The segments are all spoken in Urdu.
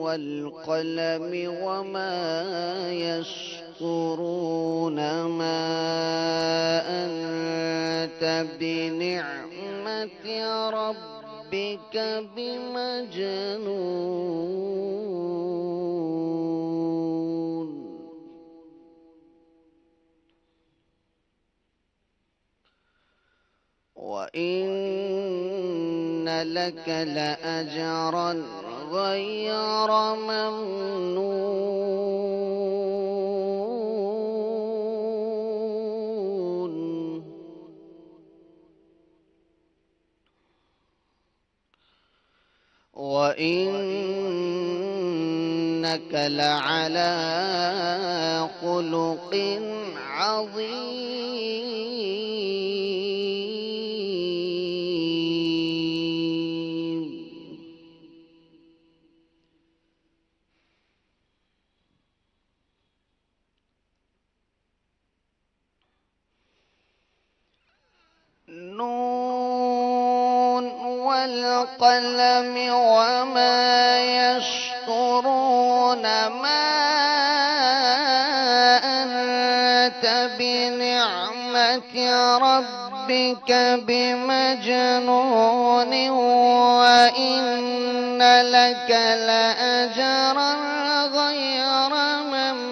والقلم وما يسطرون ما أنت بنعمة ربك بمجنون وإن لك لأجرا غير ممنون وإنك لعلى خلق عظيم نون والقلم وما يسطرون ما أنت بنعمة ربك بمجنون وإن لك لأجرا غير ممنون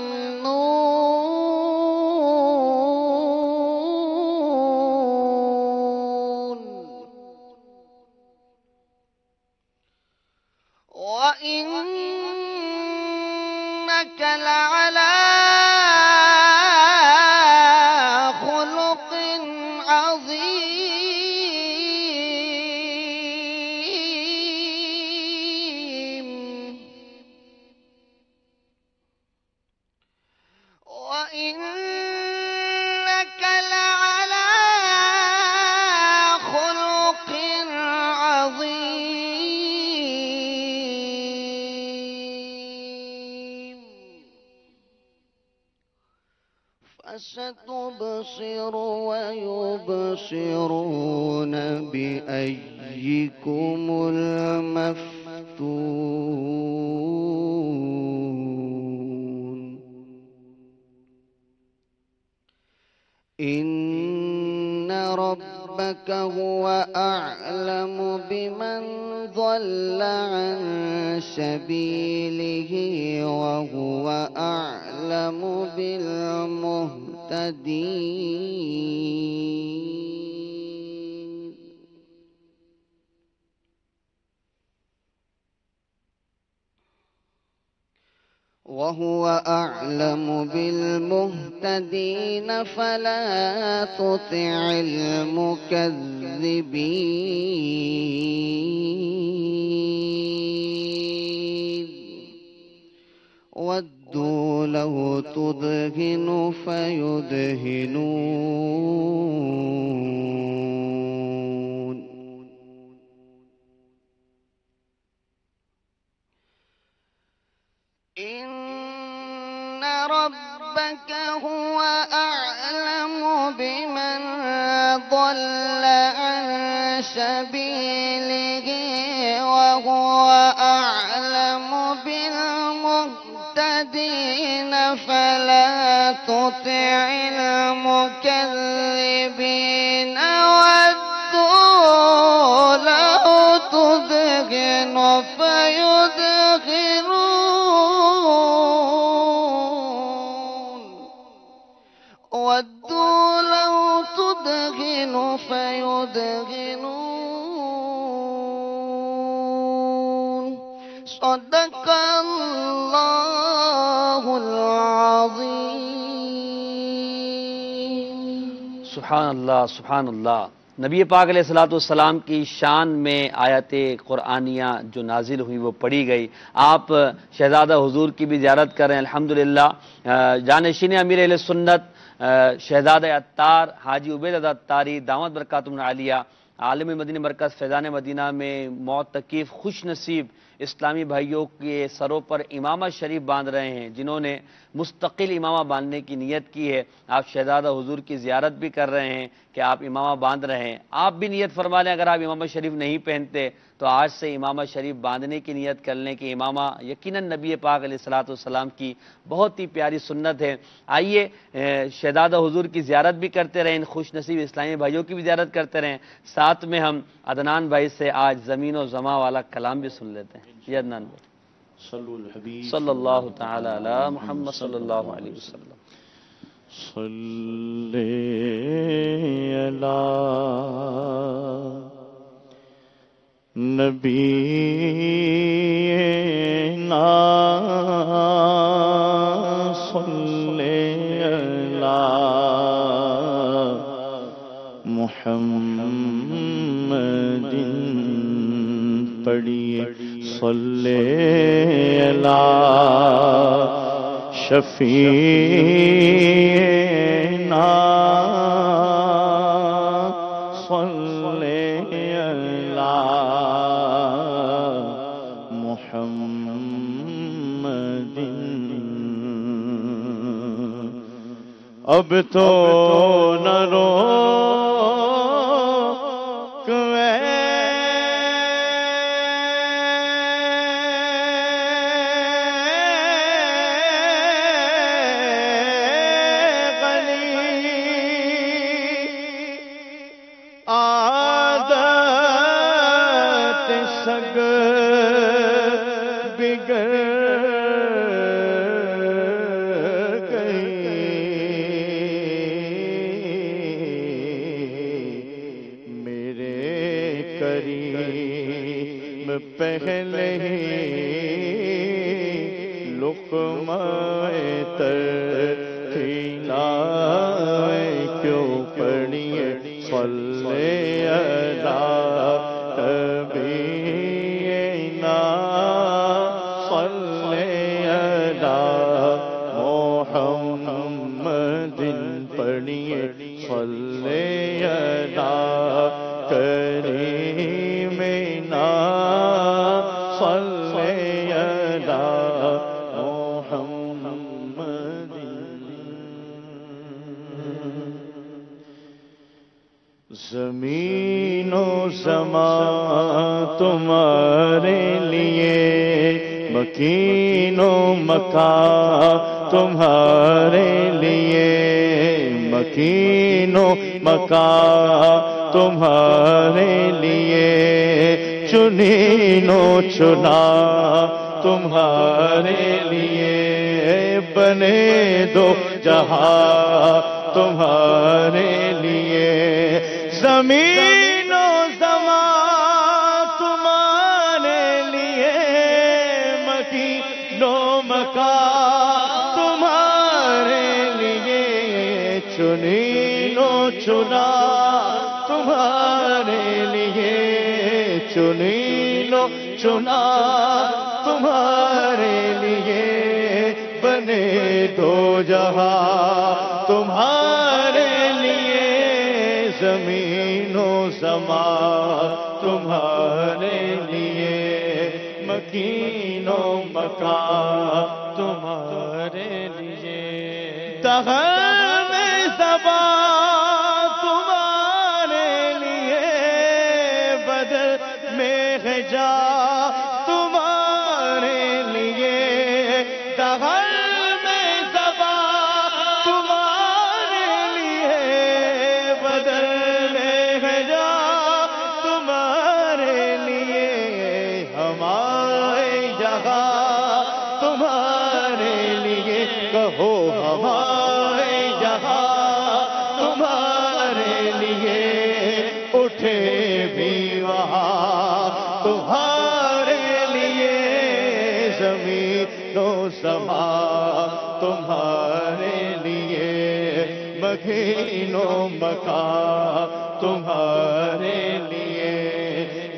وإنك لعلى خلق عظيم وإنك لعلى خلق عظيم فستبصر ويبصرون بأيكم المفتون إن ربك هو أعلم بمن ضل عن سبيله وهو أعلم أعلم بالمهتدين وهو أعلم بالمهتدين فلا تطع المكذبين ودوا لو تدهن فيدهنون إن ربك هو أعلم بمن ضل عن سبيله وهو أعلم بالمهتدين فلا تطع المكذبين ودوا لو تدهن فيدهنون ودوا لو تدهن فيدهنون صدق الله العظيم سبحان اللہ سبحان اللہ۔ نبی پاک علیہ الصلوۃ والسلام کی شان میں آیت قرآنیہ جو نازل ہوئی وہ پڑھی گئی۔ آپ شہزادہ حضور کی بھی زیارت کر رہے ہیں الحمدللہ۔ جانشین امیر اہل سنت شہزادہ عطار حاجی عبید عطاری دامت برکاتہم العالیہ عالم مدنی مرکز فیضان مدینہ میں معتکف خوش نصیب اسلامی بھائیوں کے سروں پر امامہ شریف باندھ رہے ہیں، جنہوں نے مستقل امامہ باندھنے کی نیت کی ہے۔ آپ شہزادہ حضور کی زیارت بھی کر رہے ہیں کہ آپ امامہ باندھ رہے ہیں۔ آپ بھی نیت فرما لیں، اگر آپ امامہ شریف نہیں پہنتے تو آج سے امامہ شریف باندھنے کی نیت کر لیں کہ امامہ یقیناً نبی پاک علیہ الصلوۃ والسلام کی بہت ہی پیاری سنت ہے۔ آئیے شہزادہ حضور کی زیارت بھی کرتے رہیں، ان خوش نصیب اسلامی بھائیوں کی بھی زیارت کرتے رہیں، ساتھ میں ہم عدنان بھائی سے آج زمین و زماں والا کلام بھی سن لیتے ہیں۔ جی عدنان بھائی، صلی اللہ تعالی علی محمد صلی اللہ علیہ وسلم۔ صلی علی نبینا صلی علی محمد پڑھیے صلی علی شفیعنا صلی علی محمد اب تو نہ روک عادت سگ بگڑ گئی میرے کریم پہلے ہی لقمہ تر کھلائے کیوں پڑھیے صلی علی نبینا صلی علی محمد پڑھیے صلی علی کریمنا صلی علی محمد زمین و زمان تمہارے لیے مکین و مکان تمہارے لیے مکین و مکان تمہارے لیے چنین و چنا تمہارے لیے بنے دو جہاں تمہارے لیے، زمین و زمان تمہارے لیے، مکین و مکان تمہارے لیے، چنین و چنا تمہارے لیے، چنین و چنا تمہارے لیے، بنے دو جہاں تمہارے لیے، زمین و زمان تمہارے لیے، مکین و مکان تمہارے لیے، دہن زبان تمہارے لیے، بدل میں ہے جا تمہارے لیے، دہن میں زبان تمہارے لیے، بدل میں ہے جا تمہارے لیے، ہمارے جہاں تمہارے لیے، کہو ہمارے جہاں تمہارے لیے، اٹھے بھی وہاں تمہارے لیے، زمین و زمان تمہارے لیے، مکین و مکان تمہارے لیے،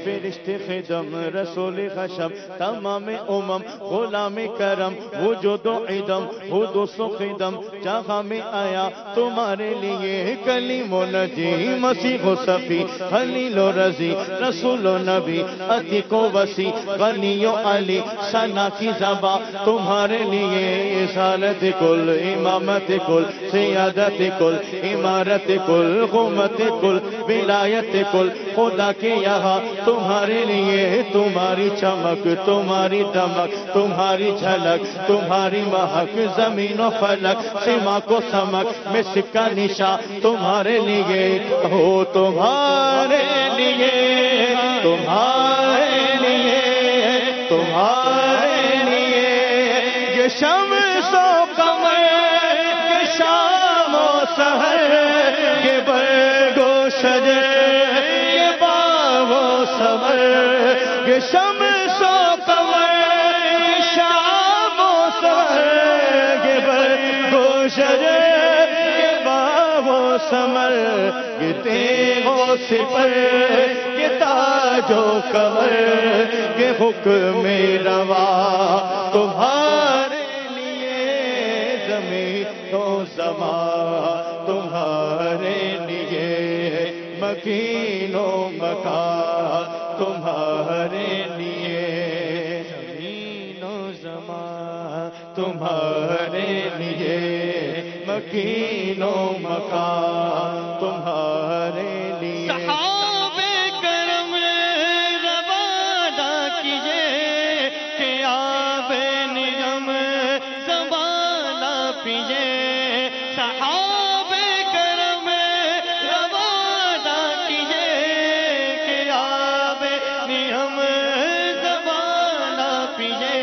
فرشتے خدم رسول خشم تمام امم غلام کرم وجود و عدم حدوث و خدم جہاں میں آیا تمہارے لیے، کلیم و نجی مسیح و صفی خلیل و رضی رسول و نبی عتیق و وسیع غنی و علی ثنا کی زبان تمہارے لیے، رسالت کل امامت کل سیادت کل امارت کل حکومت کل ولایت کل خدا کے یہاں تمہارے لیے، تمہاری چمک تمہاری دمک تمہاری جھلک تمہاری مہک، زمین و فلک سما کو سمک میں سکہ نشان تمہارے لیے، ہو تمہارے لیے، تمہارے لیے، تمہارے لیے، یہ شمس و قمر، یہ شام و سحر، یہ برگ و شجر، یہ باغ و ثمر، یہ شمس و قمر، یہ شام و سحر، یہ برگ و شجر، یہ باغ و ثمر، یہ تیغ و سپر، یہ تاج و کمر، یہ حکم روا تمہارے لیے، زمین و زمان تمہارے لیے، مکین و مکان تمہارے لیے، زمین و زمان تمہارے لیے، مکین و مکان تمہارے لیے، صحابہ کرم روانہ کیجئے کہ آب نعم زمانہ پیجئے، صحابہ کرم روانہ کیجئے کہ آب نعم زمانہ پیجئے،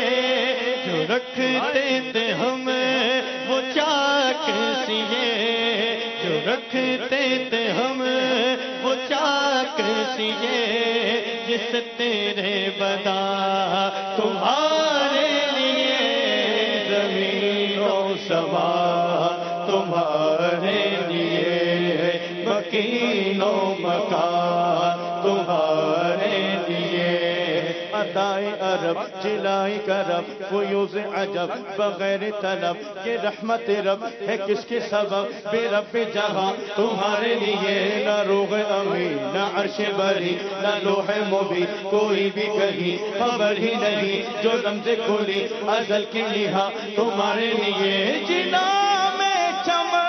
جو رکھتے تھے ہم وہ چاک سیے، جو رکھتے تھے ہم وہ چاک سیے، جس تیرے بدا تمہارے لیے، زمین و زمان تمہارے لیے، مکین و مکان تمہارے لیے، عطائے عرب جلائے کرب فیوز عجب بغیر طلب، یہ رحمت رب ہے کس کے سبب، بے رب جہاں تمہارے لیے، نہ روح امین نہ عرش بری نہ لوح مبین، کوئی بھی کہیں خبر ہی نہیں، جو رمز کھلی ازل کی لہا تمہارے لیے، جنا میں چمر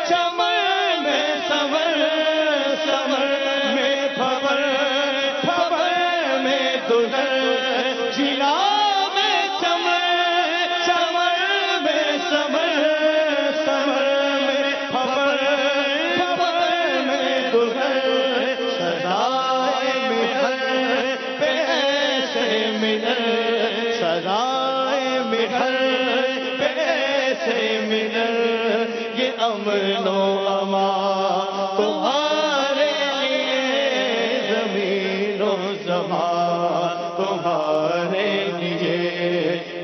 چمر میں سور سور میں پھور پھور میں دلہر، جنا میں چمر چمر میں سور سور میں پھور پھور میں دلہر، سزائے مہر پہ ایسے منر، سزائے مہر پہ امن و امان تمہارے لیے زمین و زمان تمہارے لیے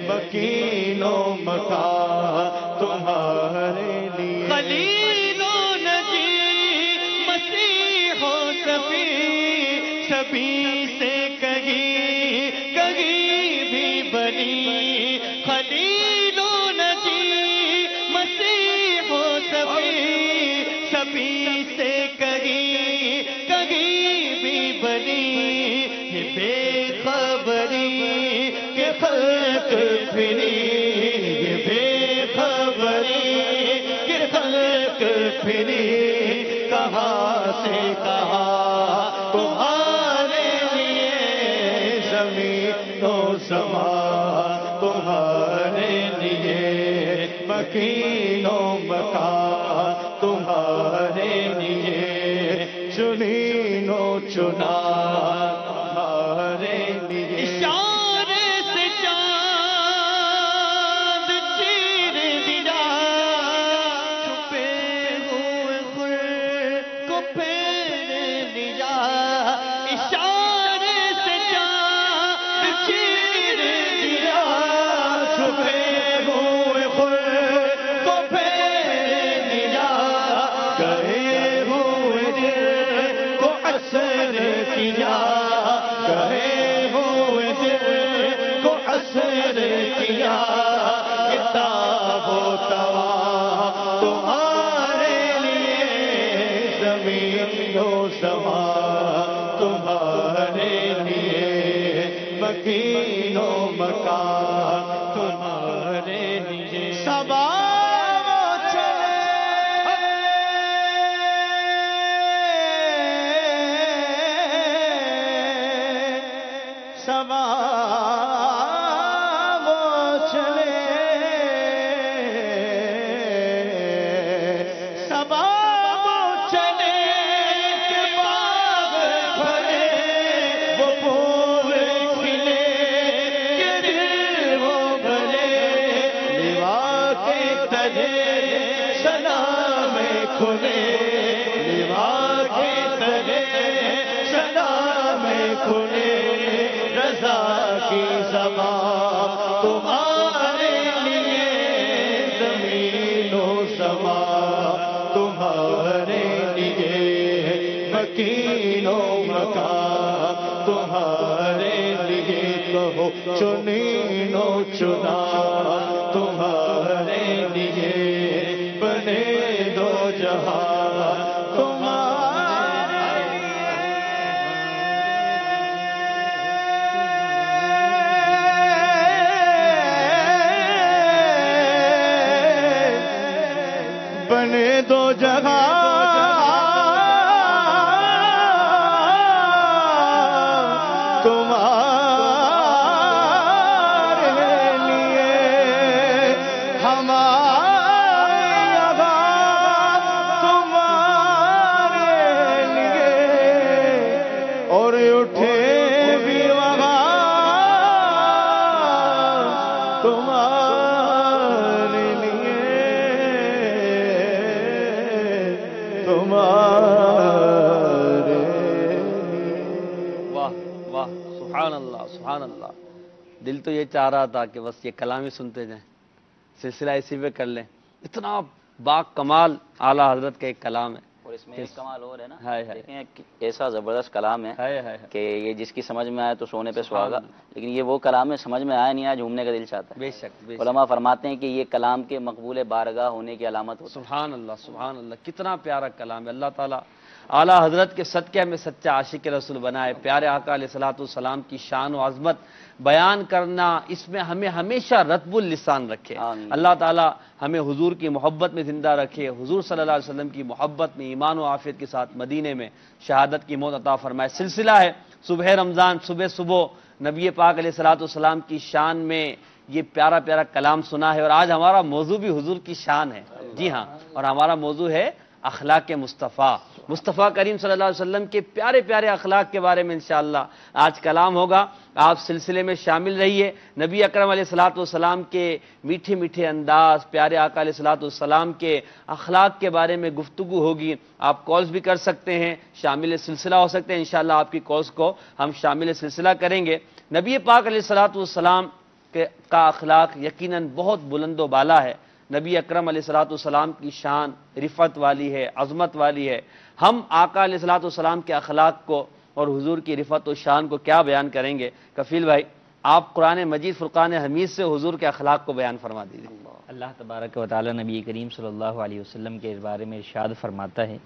مکین و مکان تمہارے لیے خلیل و نجی مسیح و صفی سبھی سے کہیں بھی بنی خلیل و نجی مسیح و صفی سبھی سے کہیں بھی بنی یہ بے خبری کہ خلق پھری یہ بے خبری کہ خلق پھری کہاں سے کہاں تمہارے لیے زمین و زمان تمہارے لیے مکین و مکان تمہارے لیے چنین و چنا تمہارے لیے اشارے سے چاند چیر دیا چھپے ہوئے خور کو پھیر لیا اشارے سے چاند چیر دیا چھپے ہوئے خور کو پھیر لیا گئے ہوئے دل کو اثر کیا گئے ہوئے دل کو اثر کیا کتاب و توا تمہارے لیے زمین و زمان تمہارے لیے مکین و مکان تمہارے لیے صبا سبا وہ چلے سبا وہ چلے کہ باغ بھرے وہ پھول کھلے کہ دل وہ بھرے لیوا کے تلے سلام کھلے لیوا کے تلے سلام کھلے رضا کی زبان تمہارے لیے زمین و زمان تمہارے لیے مکین و مکان تمہارے لیے کہو چنین و چنا تمہارے لیے بنے دو جہان بنے دو جگہ تمہارے لیے ہمارے یہاں تمہارے لیے اور اٹھے بھی وہاں تمہارے لیے تمہارے واہ واہ سبحان اللہ سبحان اللہ. دل تو یہ چاہ رہا تھا کہ بس یہ کلام ہی سنتے جائیں, سلسلہ اسی پہ کر لیں. اتنا با کمال اعلیٰ حضرت کا ایک کلام ہے. اور اس میں ایک کمال اور ہے نا, ہائے ہائے. دیکھیں ایسا زبردست کلام ہے ہائے ہائے. کہ یہ جس کی سمجھ میں آئے تو سونے پہ سہاگا, لیکن یہ وہ کلام ہے سمجھ میں آیا نہیں آیا جھومنے کا دل چاہتا ہے. بے شک بے شک. علماء فرماتے ہیں کہ یہ کلام کے مقبول بارگاہ ہونے کی علامت ہوتی ہے. سبحان اللہ سبحان اللہ. کتنا پیارا کلام ہے. اللہ تعالیٰ اعلیٰ حضرت کے صدقے ہمیں سچا عاشق رسول بنائے. پیارے آقا علیہ الصلوۃ والسلام کی شان و عظمت بیان کرنا, اس میں ہمیں ہمیشہ رطب اللسان رکھے. آمین. اللہ تعالیٰ ہمیں حضور کی محبت میں زندہ رکھے, حضور صلی اللہ علیہ وسلم کی محبت میں ایمان و عافیت کے ساتھ مدینے میں شہادت کی موت عطا فرمائے. سلسلہ ہے صبح رمضان. صبح نبی پاک علیہ الصلوۃ والسلام کی شان میں یہ پیارا پیارا کلام سنا ہے, اور آج ہمارا موضوع بھی حضور کی شان ہے. جی ہاں, اور ہمارا موضوع ہے اخلاق مصطفیٰ. مصطفیٰ کریم صلی اللہ علیہ وسلم کے پیارے پیارے اخلاق کے بارے میں انشاءاللہ آج کلام ہوگا. آپ سلسلے میں شامل رہیے. نبی اکرم علیہ الصلوۃ والسلام کے میٹھے میٹھے انداز، پیارے آقا علیہ الصلوۃ والسلام کے اخلاق کے بارے میں گفتگو ہوگی. آپ کالز بھی کر سکتے ہیں، شامل سلسلہ ہو سکتے ہیں. انشاءاللہ آپ کی کالز کو ہم شامل سلسلہ کریں گے. نبی پاک علیہ الصلوۃ والسلام کا اخلاق یقیناً بہت بلند و بالا ہے. نبی اکرم علیہ الصلوۃ والسلام کی شان رفعت والی ہے، عظمت والی ہے. ہم آقا علیہ الصلوۃ والسلام کے اخلاق کو اور حضور کی رفعت و شان کو کیا بیان کریں گے؟ کفیل بھائی، آپ قرآن مجید فرقان حمید سے حضور کے اخلاق کو بیان فرما دیجیے. اللہ تبارک و تعالی نبی کریم صلی اللہ علیہ وسلم کے بارے میں ارشاد فرماتا ہے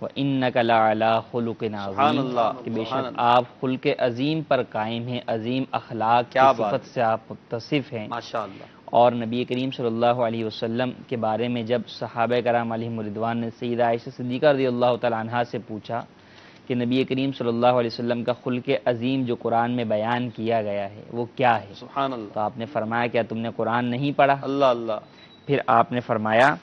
وَإِنَّكَ لَعَلَىٰ خُلُقٍ سبحان عَظِيمٍ، اللہ، کہ بے سبحان شک اللہ. آپ خلق عظیم پر قائم ہیں، عظیم اخلاق کی کیا بات صفت سے آپ متصف ہیں. ماشاءاللہ. اور نبی کریم صلی اللہ علیہ وسلم کے بارے میں جب صحابہ کرام علیہم رضوان نے سیدہ عائشہ صدیقہ رضی اللہ تعالی عنہا سے پوچھا کہ نبی کریم صلی اللہ علیہ وسلم کا خلق عظیم جو قرآن میں بیان کیا گیا ہے وہ کیا ہے، سبحان اللہ. تو آپ نے فرمایا کیا تم نے قرآن نہیں پڑھا؟ اللہ اللہ. پھر آپ نے فرمایا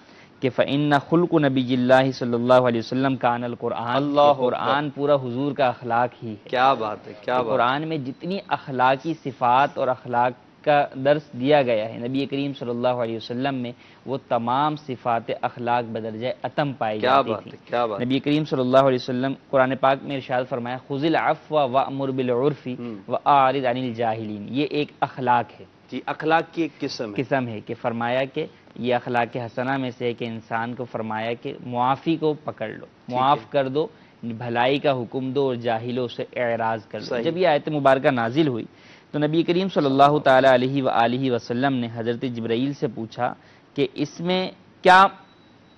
کہ فَإِنَّ خُلْقُ نَبِيِّ اللَّهِ صلی اللہ علیہ وسلم کان القرآن، اللہ اکبر. قرآن پورا حضور کا اخلاق ہی ہے. کیا بات ہے، کیا بات. قرآن میں جتنی اخلاقی صفات اور اخلاق کا درس دیا گیا ہے نبی کریم صلی اللہ علیہ وسلم میں، وہ تمام صفات اخلاق بدرجہ اتم پائی کیا جاتی بات تھی. ہے، کیا بات. نبی کریم صلی اللہ علیہ وسلم قرآن پاک میں ارشاد فرمایا خُذِ الْعَفْوَ وَأْمُرْ بِالْعُرْفِ وَأَعْرِضْ عَنِ الْجَاهِلِينَ، یہ ایک اخلاق ہے، جی اخلاق کی ایک قسم ہے. کہ فرمایا کہ یہ اخلاق حسنہ میں سے ہے کہ انسان کو فرمایا کہ معافی کو پکڑ لو، معاف کر دو، بھلائی کا حکم دو اور جاہلوں سے اعراض کر دو. جب یہ آیت مبارکہ نازل ہوئی تو نبی کریم صلی اللہ تعالی علیہ وآلہ وسلم نے حضرت جبرائیل سے پوچھا کہ اس میں کیا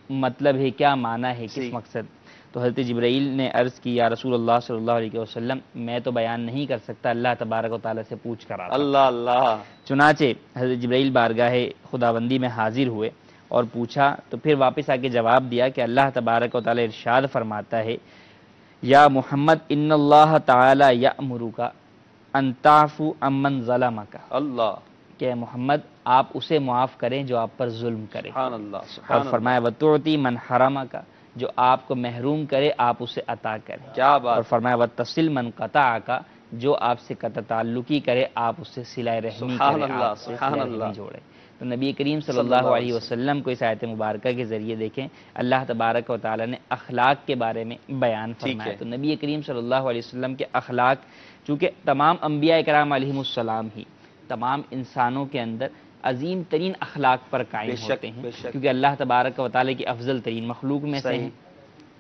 مطلب ہے، کیا معنی ہے، کس مقصد؟ تو حضرت جبرائیل نے عرض کی یا رسول اللہ صلی اللہ علیہ وسلم میں تو بیان نہیں کر سکتا، اللہ تبارک و تعالی سے پوچھ کر آتا. اللہ اللہ. چنانچہ حضرت جبرائیل بارگاہ خداوندی میں حاضر ہوئے اور پوچھا تو پھر واپس آ کے جواب دیا کہ اللہ تبارک و تعالی ارشاد فرماتا ہے یا محمد ان اللہ تعالی یأمرک ان تعفو عمن ظلمک، اللہ. کہ محمد آپ اسے معاف کریں جو آپ پر ظلم کرے. سبحان اللہ. اور سبحان اللہ. فرمایا وتعطی من حرمک، جو آپ کو محروم کرے آپ اسے عطا کریں. کیا بات. اور فرمایا وتصل من قطعک، جو آپ سے قطع تعلقی کرے آپ اس سے صلہ رحمی سبحان کرے، اللہ، آپ سے سبحان صلہ اللہ. رحمی جوڑے. تو نبی کریم صلی اللہ علیہ وسلم کو اس آیت مبارکہ کے ذریعے دیکھیں اللہ تبارک و تعالی نے اخلاق کے بارے میں بیان فرمایا. تو نبی کریم صلی اللہ علیہ وسلم کے اخلاق، چونکہ تمام انبیاء کرام علیہم السلام ہی تمام انسانوں کے اندر عظیم ترین اخلاق پر قائم ہوتے ہیں، کیونکہ اللہ تبارک و تعالی کی افضل ترین مخلوق میں سے ہیں.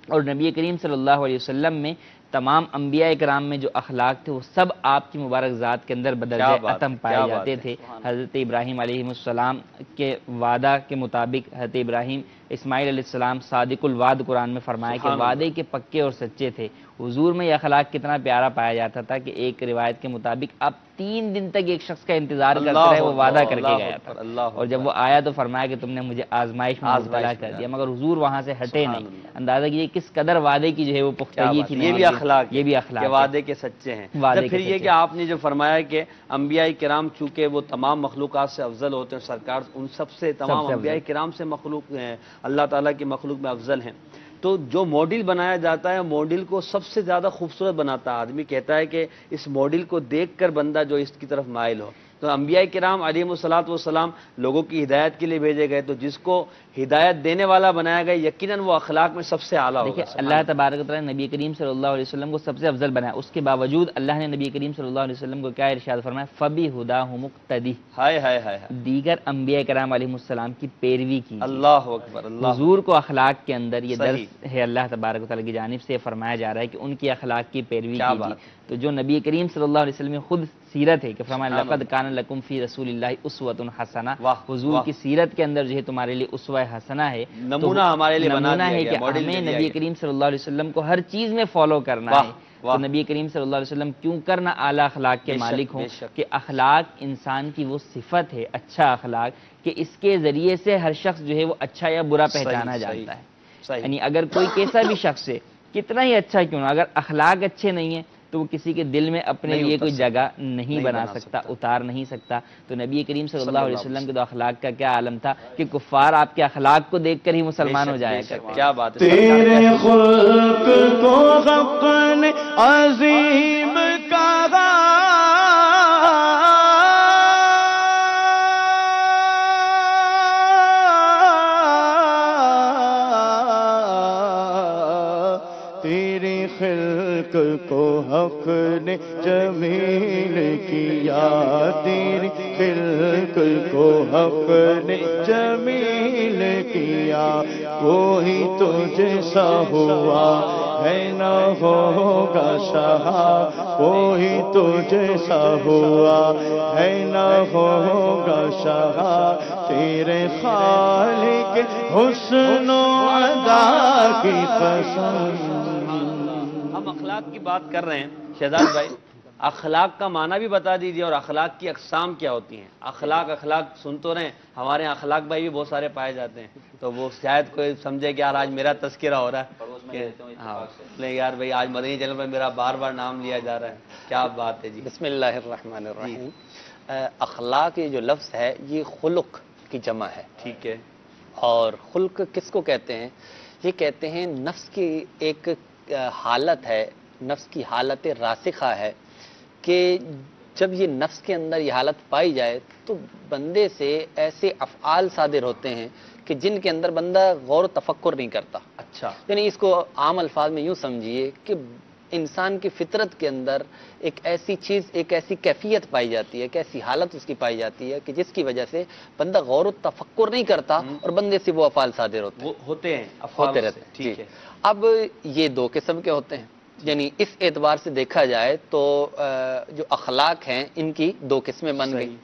اور نبی کریم صلی اللہ علیہ وسلم میں تمام انبیاء کرام میں جو اخلاق تھے وہ سب آپ کی مبارک ذات کے اندر بدرجہ اتم پائے جاتے تھے. حضرت ابراہیم علیہ السلام کے وعدہ کے مطابق حضرت ابراہیم اسماعیل علیہ السلام صادق الوعد قرآن میں فرمایا کہ وعدے کے پکے اور سچے تھے. حضور میں یہ اخلاق کتنا پیارا پایا جاتا تھا کہ ایک روایت کے مطابق اب 3 دن تک ایک شخص کا انتظار کرتا رہے، وہ وعدہ کر کے گیا تھا، اور جب وہ آیا تو فرمایا کہ تم نے مجھے آزمائش میں مبتلا کر دیا، مگر حضور وہاں سے ہٹے نہیں. اندازہ کیجیے کس قدر وعدے کی جو ہے وہ پختگی تھی. یہ بھی اخلاق، یہ بھی اخلاق وعدے کے سچے ہیں. پھر یہ کہ آپ نے جو فرمایا کہ انبیاء کرام چونکہ وہ تمام مخلوقات سے افضل ہوتے ہیں، سرکار ان سب سے تمام انبیاء کرام سے مخلوق ہیں، اللہ تعالیٰ کی مخلوق میں افضل ہیں. تو جو ماڈل بنایا جاتا ہے ماڈل کو سب سے زیادہ خوبصورت بناتا ہے. آدمی کہتا ہے کہ اس ماڈل کو دیکھ کر بندہ جو اس کی طرف مائل ہو. تو انبیاء کرام علیہم الصلوۃ والسلام لوگوں کی ہدایت کے لیے بھیجے گئے، تو جس کو ہدایت دینے والا بنایا گیا یقیناً وہ اخلاق میں سب سے اعلیٰ ہوگا. دیکھیں اللہ تبارک و تعالی نے نبی کریم صلی اللہ علیہ وسلم کو سب سے افضل بنایا، اس کے باوجود اللہ نے نبی کریم صلی اللہ علیہ وسلم کو کیا ارشاد فرمایا فَبِهُدَاهُ مُقْتَدِي، ہائے ہائے ہائے دیگر انبیاء کرام علیہم السلام کی پیروی کی. اللہ اکبر. اللہ حضور کو اخلاق کے اندر یہ درس ہے اللہ تبارک و تعالی کی جانب سے فرمایا جا رہا ہے کہ ان کی اخلاق کی پیروی کیجیے. تو جو نبی کریم صلی اللہ علیہ وسلم کی خود سیرت ہے کہ فرمایا لقد کان لکم فی رسول اللہ اسوۃ حسنہ، حضور کی سیرت کے اندر جو ہے تمہارے لیے اسوہ حسنہ ہے، نمونہ ہمارے لیے بنا ہے کہ ہمیں نبی کریم صلی اللہ علیہ وسلم کو ہر چیز میں فالو کرنا ہے. تو نبی کریم صلی اللہ علیہ وسلم کیوں کرنا اعلیٰ اخلاق کے مالک ہوں کہ اخلاق انسان کی وہ صفت ہے، اچھا اخلاق، کہ اس کے ذریعے سے ہر شخص جو ہے وہ اچھا یا برا پہچانا جاتا ہے. یعنی اگر کوئی کیسا بھی شخص ہے کتنا ہی اچھا کیوں نہ، اگر اخلاق اچھے نہیں ہیں تو وہ کسی کے دل میں اپنے لیے کوئی جگہ نہیں بنا سکتا، اتار نہیں سکتا۔ تو نبی کریم صلی اللہ علیہ وسلم کے تو اخلاق کا کیا عالم تھا کہ کفار آپ کے اخلاق کو دیکھ کر ہی مسلمان ہو جایا کرتے۔ کیا بات ہے، تیرے خلق کو حق نے عظیم کہا، تیرے خلق کو حق نے جمیل کیا، تیرے خلق کو حق نے جمیل کیا، وہی تجھ جیسا ہوا ہے نہ ہوگا شہا، وہی تجھ جیسا ہوا ہے نہ ہوگا شہا، تیرے خالق حسن و ادا کی قسم۔ ہم اخلاق کی بات کر رہے ہیں شہزاد بھائی، اخلاق کا معنی بھی بتا دیجیے اور اخلاق کی اقسام کیا ہوتی ہیں۔ اخلاق سن تو رہے ہیں، ہمارے یہاں اخلاق بھائی بھی بہت سارے پائے جاتے ہیں، تو وہ شاید کوئی سمجھے کہ یار آج میرا تذکرہ ہو رہا ہے، ہاں نہیں یار بھائی آج مدنی چینل پر میرا بار بار نام لیا جا رہا ہے، کیا بات ہے جی۔ بسم اللہ الرحمن الرحیم۔ اخلاق یہ جو لفظ ہے یہ خلق کی جمع ہے، ٹھیک ہے، اور خلق کس کو کہتے ہیں؟ یہ کہتے ہیں نفس کی ایک حالت ہے، نفس کی حالت راسخہ ہے کہ جب یہ نفس کے اندر یہ حالت پائی جائے تو بندے سے ایسے افعال صادر ہوتے ہیں کہ جن کے اندر بندہ غور و تفکر نہیں کرتا۔ اچھا، یعنی اس کو عام الفاظ میں یوں سمجھیے کہ انسان کی فطرت کے اندر ایک ایسی چیز، ایک ایسی کیفیت پائی جاتی ہے، ایک ایسی حالت اس کی پائی جاتی ہے کہ جس کی وجہ سے بندہ غور و تفکر نہیں کرتا اور بندے سے وہ افعال صادر ہوتے ہیں، ہوتے ہیں، ہوتے رہتے ہیں۔ ٹھیک ہے، اب یہ دو قسم کے ہوتے ہیں، یعنی اس اعتبار سے دیکھا جائے تو جو اخلاق ہیں ان کی دو قسمیں بن گئی۔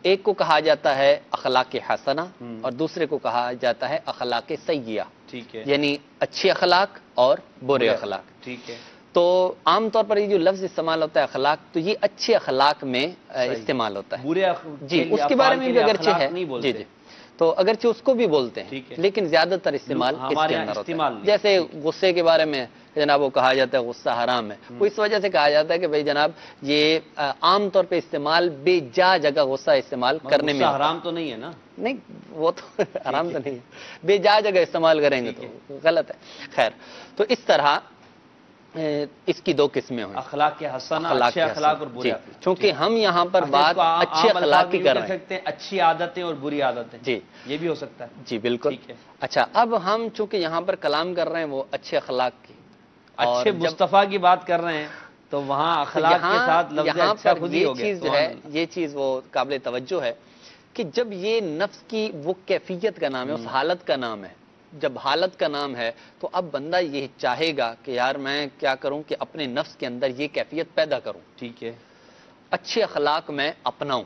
ایک کو کہا جاتا ہے اخلاق حسنہ اور دوسرے کو کہا جاتا ہے اخلاق سیئہ، ٹھیک ہے، یعنی اچھے اخلاق اور برے اخلاق۔ ٹھیک ہے، تو عام طور پر یہ جو لفظ استعمال ہوتا ہے اخلاق، تو یہ اچھے اخلاق میں استعمال ہوتا ہے۔ برے جی، اس کے بارے میں بھی اگرچہ ہے، نہیں بولتے، جی جی، تو اگرچہ اس کو بھی بولتے ہیں ٹھیک ہے، لیکن زیادہ تر استعمال اس ہمارے کے یہاں اندر ہوتا استعمال ہے۔ نہیں۔ جیسے غصے کے بارے میں جناب وہ کہا جاتا ہے غصہ حرام ہے، وہ اس وجہ سے کہا جاتا ہے کہ بھئی جناب یہ عام طور پہ استعمال بے جا جگہ غصہ استعمال کرنے میں حرام تو نہیں ہے نا؟ نہیں، وہ تو حرام تو نہیں ہے، بے جا جگہ استعمال کریں گے تو غلط ہے۔ خیر، تو اس طرح اس کی دو قسمیں ہوئی، اخلاق حسنہ، اچھے اخلاق اور برے اخلاق۔ چونکہ ہم یہاں پر بات اچھے اخلاق کی کر رہے ہیں، سکتے ہیں اچھی عادتیں اور بری عادتیں، جی یہ بھی ہو سکتا ہے، جی بالکل۔ ٹھیک ہے، اچھا، اب ہم چونکہ یہاں پر کلام کر رہے ہیں وہ اچھے اخلاق کی، اچھے مصطفیٰ کی بات کر رہے ہیں تو وہاں اخلاق کے ساتھ لفظ یہاں اچھا پر خود ہی یہ ہو گیا۔ چیز جو ہے، یہ چیز وہ قابل توجہ ہے کہ جب یہ نفس کی وہ کیفیت کا نام ہے، اس حالت کا نام ہے، جب حالت کا نام ہے تو اب بندہ یہ چاہے گا کہ یار میں کیا کروں کہ اپنے نفس کے اندر یہ کیفیت پیدا کروں، ٹھیک ہے، اچھے اخلاق میں اپناؤں۔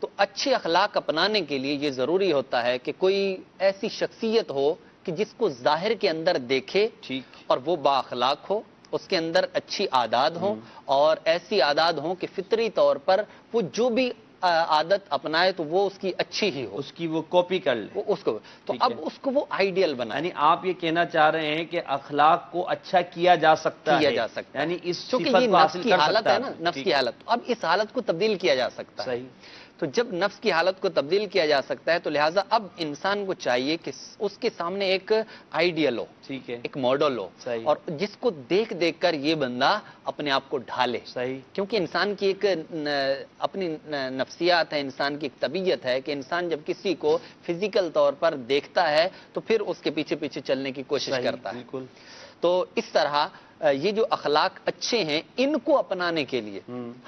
تو اچھے اخلاق اپنانے کے لیے یہ ضروری ہوتا ہے کہ کوئی ایسی شخصیت ہو کہ جس کو ظاہر کے اندر دیکھے ٹھیک، اور وہ با اخلاق ہو، اس کے اندر اچھی عادات ہوں اور ایسی عادات ہوں کہ فطری طور پر وہ جو بھی عادت اپنائے تو وہ اس کی اچھی ہی ہو، اس کی وہ کاپی کر لے، وہ اس کو تو اب اس کو وہ آئیڈیل بنائے۔ یعنی آپ یہ کہنا چاہ رہے ہیں کہ اخلاق کو اچھا کیا جا سکتا ہے، کیا جا سکتا ہے، یعنی اس چونکہ صفت یہ کو نفس حاصل کی کر حالت سکتا ہے نا، نفس کی حالت، اب اس حالت کو تبدیل کیا جا سکتا ہے۔ صحیح، تو جب نفس کی حالت کو تبدیل کیا جا سکتا ہے تو لہٰذا اب انسان کو چاہیے کہ اس کے سامنے ایک آئیڈیل ہو، ٹھیک ہے، ایک ماڈل ہو، صحیح، اور جس کو دیکھ دیکھ کر یہ بندہ اپنے آپ کو ڈھالے، صحیح، کیونکہ انسان کی ایک اپنی نفسیات ہے، انسان کی ایک طبیعت ہے کہ انسان جب کسی کو فزیکل طور پر دیکھتا ہے تو پھر اس کے پیچھے پیچھے چلنے کی کوشش صحیح، کرتا ہے۔ بالکل، تو اس طرح یہ جو اخلاق اچھے ہیں ان کو اپنانے کے لیے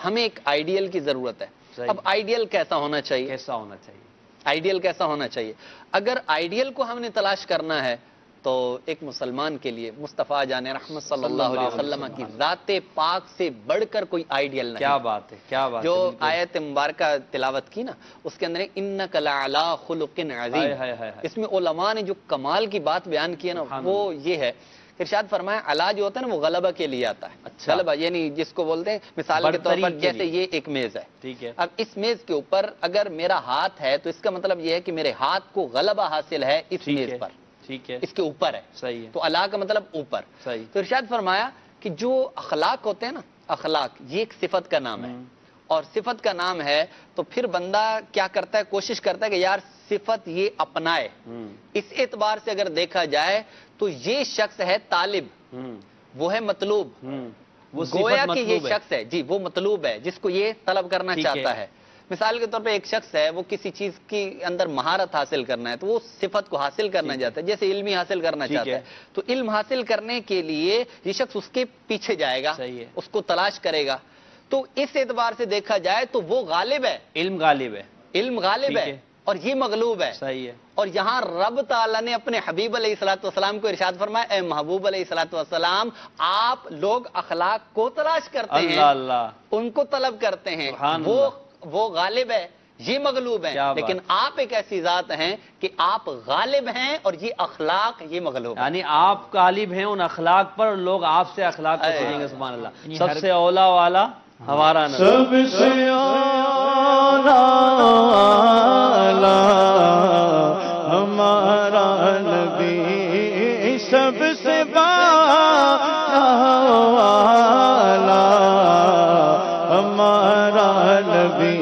ہمیں ایک آئیڈیل کی ضرورت ہے۔ صحیح، اب آئیڈیل کیسا ہونا چاہیے؟ کیسا ہونا چاہیے؟ آئیڈیل کیسا ہونا چاہیے؟ اگر آئیڈیل کو ہم نے تلاش کرنا ہے تو ایک مسلمان کے لیے مصطفیٰ جان رحمت صلی اللہ علیہ وسلم کی ذات پاک سے بڑھ کر کوئی آئیڈیل نہیں۔ کیا بات ہے، کیا بات ہے، جو بالکل، آیت مبارکہ تلاوت کی نا اس کے اندر انک لعلی خلق عظیم، اس میں علماء نے جو کمال کی بات بیان کی ہے نا وہ یہ ہے، ارشاد فرمایا علا جو ہوتا ہے نا وہ غلبہ کے لیے آتا ہے، اچھا، غلبہ یعنی جس کو بولتے ہیں مثال کے طور پر جیسے یہ ایک میز ہے، ٹھیک ہے، اب اس میز کے اوپر اگر میرا ہاتھ ہے تو اس کا مطلب یہ ہے کہ میرے ہاتھ کو غلبہ حاصل ہے اس میز پر، ٹھیک ہے، اس کے اوپر ہے، صحیح ہے، تو علا کا مطلب اوپر۔ صحیح، تو ارشاد فرمایا کہ جو اخلاق ہوتے ہیں نا اخلاق یہ ایک صفت کا نام ہے، اور صفت کا نام ہے تو پھر بندہ کیا کرتا ہے، کوشش کرتا ہے کہ یار صفت یہ اپنائے۔ اس اعتبار سے اگر دیکھا جائے تو یہ شخص ہے طالب، وہ ہے مطلوب، وہ گویا صفت کہ یہ مطلوب ہے۔ شخص ہے، جی وہ مطلوب ہے جس کو یہ طلب کرنا ٹھیک چاہتا ہے۔ مثال کے طور پہ ایک شخص ہے، وہ کسی چیز کی اندر مہارت حاصل کرنا ہے تو وہ صفت کو حاصل کرنا چاہتا ہے، جیسے علمی حاصل کرنا چاہتا ہے تو علم حاصل کرنے کے لیے یہ شخص اس کے پیچھے جائے گا، صحیح ہے، اس کو تلاش کرے گا۔ تو اس اعتبار سے دیکھا جائے تو وہ غالب ہے، علم غالب ہے، علم غالب ٹھیک ہے ہے، اور یہ مغلوب ہے۔ صحیح ہے۔ اور یہاں رب تعالیٰ نے اپنے حبیب علیہ الصلوۃ والسلام کو ارشاد فرمایا، اے محبوب علیہ الصلوۃ والسلام، آپ لوگ اخلاق کو تلاش کرتے ہیں، اللہ اللہ، ان کو طلب کرتے ہیں، سبحان وہ غالب ہے، یہ مغلوب ہے، کیا بات۔ لیکن آپ ایک ایسی ذات ہیں کہ آپ غالب ہیں اور یہ اخلاق یہ مغلوب ہے۔ یعنی آپ غالب ہیں ان اخلاق پر، لوگ آپ سے اخلاق کو سنیں گے، سبحان اللہ۔ یعنی سب سے اولا والا ہمارا نبی، سب سے اعلیٰ ہمارا نبی، سب سے بالا ہمارا نبی،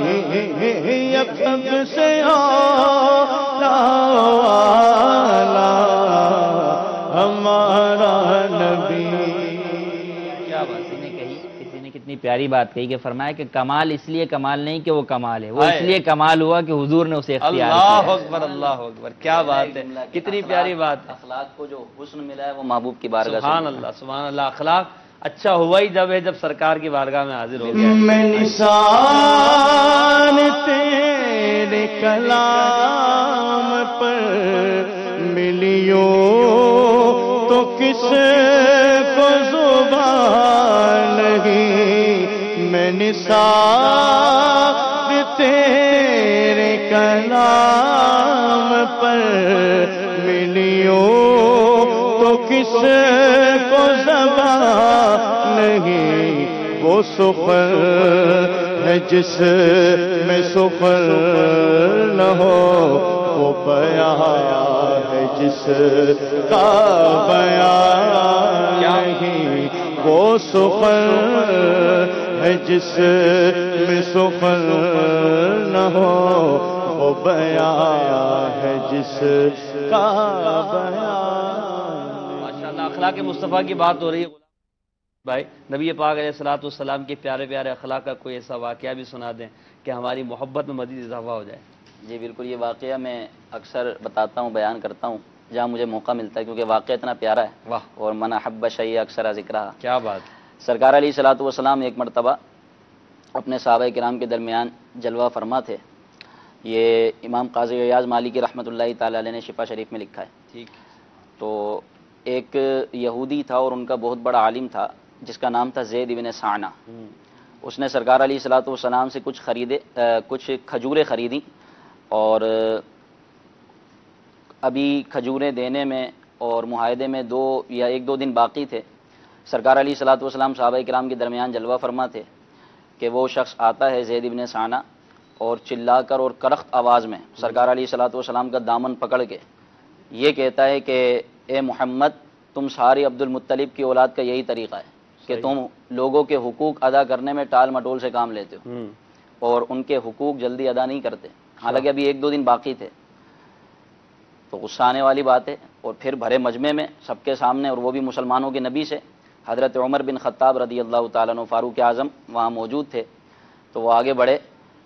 سب سے اعلیٰ ہمارا نبی۔ کیا بات کسی نے کہی، کسی نے کتنی پیاری بات کہی کہ فرمایا کہ کمال اس لیے کمال نہیں کہ وہ کمال ہے، وہ اس لیے کمال ہوا کہ حضور نے اسے اختیار اللہ کیا۔ اکبر، اللہ اکبر، کیا بات ہے، کتنی پیاری بات ہے۔ اخلاق کو جو حسن ملا ہے وہ محبوب کی بارگاہ سے سبحان اللہ، سبحان اللہ۔ اخلاق اچھا ہوا ہی جب ہے جب سرکار کی بارگاہ میں حاضر ہو گیا ہے۔ میں نثار تیرے کلام پر ملیوں تو کس کو زبان نہیں، میں نثار تیرے کلام پر ملیوں تو کس کو زبان نہیں، وہ سخن ہے جس میں سخن نہ ہو، وہ بیان ہے جس کا بیان نہیں، وہ سخن ہے جس میں سخن نہ ہو، وہ بیان ہے جس کا بیان۔ ماشاءاللہ، اخلاق مصطفیٰ کی بات ہو رہی ہے بھائی، نبی پاک علیہ الصلوۃ والسلام کے پیارے پیارے اخلاق کا کوئی ایسا واقعہ بھی سنا دیں کہ ہماری محبت میں مزید اضافہ ہو جائے۔ جی بالکل، یہ واقعہ میں اکثر بتاتا ہوں، بیان کرتا ہوں جہاں مجھے موقع ملتا ہے، کیونکہ واقعہ اتنا پیارا ہے۔ واہ، اور من احب شیء اکثر ذکرہ، کیا بات۔ سرکار علیہ الصلوۃ والسلام ایک مرتبہ اپنے صحابہ کرام کے درمیان جلوہ فرما تھے۔ یہ امام قاضی عیاض مالکی رحمۃ اللہ تعالی علیہ نے شفا شریف میں لکھا ہے۔ ٹھیک، تو ایک یہودی تھا اور ان کا بہت بڑا عالم تھا جس کا نام تھا زید ابن سعنہ۔ اس نے سرکار علیہ الصلوۃ والسلام سے کچھ کھجوریں خریدیں، اور ابھی کھجوریں دینے میں اور معاہدے میں ایک دو دن باقی تھے۔ سرکار علیہ الصلوۃ والسلام صحابہ کرام کے درمیان جلوہ فرما تھے کہ وہ شخص آتا ہے زید ابن سعنہ اور چلا کر اور کرخت آواز میں سرکار علیہ الصلوۃ والسلام کا دامن پکڑ کے یہ کہتا ہے کہ اے محمد، تم ساری عبد المطلب کی اولاد کا یہی طریقہ ہے کہ تم لوگوں کے حقوق ادا کرنے میں ٹال مٹول سے کام لیتے ہو اور ان کے حقوق جلدی ادا نہیں کرتے، حالانکہ ابھی ایک دو دن باقی تھے۔ تو غصہ آنے والی بات ہے، اور پھر بھرے مجمع میں سب کے سامنے، اور وہ بھی مسلمانوں کے نبی سے، حضرت عمر بن خطاب رضی اللہ تعالیٰ عنہ فاروق اعظم وہاں موجود تھے۔ تو وہ آگے بڑھے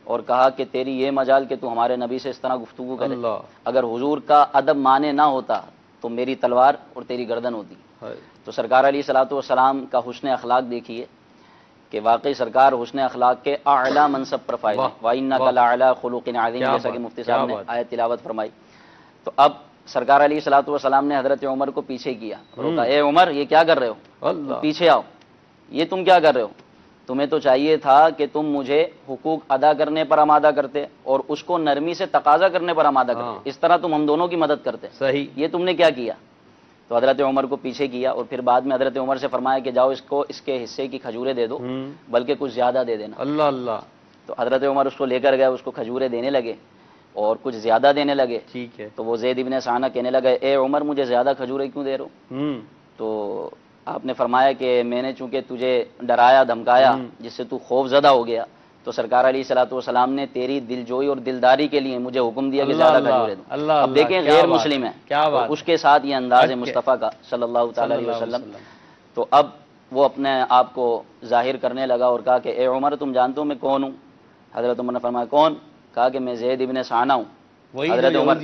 اور کہا کہ تیری یہ مجال کہ تو ہمارے نبی سے اس طرح گفتگو کرے، اگر حضور کا ادب مانے نہ ہوتا تو میری تلوار اور تیری گردن ہوتی۔ تو سرکار علیہ الصلوۃ والسلام کا حسن اخلاق دیکھیے کہ واقعی سرکار حسن اخلاق کے اعلیٰ منصب پر فائز ہیں۔ وَإِنَّكَ لَعَلَىٰ خُلُقٍ عَظِيمٍ، جیسا کہ مفتی صاحب نے آیت تلاوت فرمائی۔ تو اب سرکار علیہ الصلوۃ والسلام نے حضرت عمر کو پیچھے کیا، روکا، اے عمر یہ کیا کر رہے ہو، پیچھے آؤ، یہ تم کیا کر رہے ہو، تمہیں تو چاہیے تھا کہ تم مجھے حقوق ادا کرنے پر آمادہ کرتے اور اس کو نرمی سے تقاضا کرنے پر آمادہ کرتے، اس طرح تم ہم دونوں کی مدد کرتے، صحیح، یہ تم نے کیا کیا۔ تو حضرت عمر کو پیچھے کیا اور پھر بعد میں حضرت عمر سے فرمایا کہ جاؤ اس کو اس کے حصے کی کھجوریں دے دو، بلکہ کچھ زیادہ دے دینا۔ اللہ اللہ۔ تو حضرت عمر اس کو لے کر گئے، اس کو کھجوریں دینے لگے اور کچھ زیادہ دینے لگے۔ ٹھیک ہے، تو وہ زید ابن سعنہ کہنے لگے اے عمر مجھے زیادہ کھجوریں کیوں دے رہے ہو؟ تو آپ نے فرمایا کہ میں نے چونکہ تجھے ڈرایا دھمکایا جس سے تو خوف زدہ ہو گیا، تو سرکار علیہ الصلوۃ والسلام نے تیری دلجوئی اور دلداری کے لیے مجھے حکم دیا کہ زیادہ کھجوریں دو۔ اب دیکھیں غیر مسلم ہے، اس کے ساتھ یہ انداز مصطفیٰ کا صلی اللہ تعالی علیہ وسلم، تو اب وہ اپنے آپ کو ظاہر کرنے لگا اور کہا کہ اے عمر تم جانتے ہو میں کون ہوں؟ حضرت عمر نے فرمایا کون؟ کہا کہ میں زید ابن ثانہ ہوں۔ حضرت عمر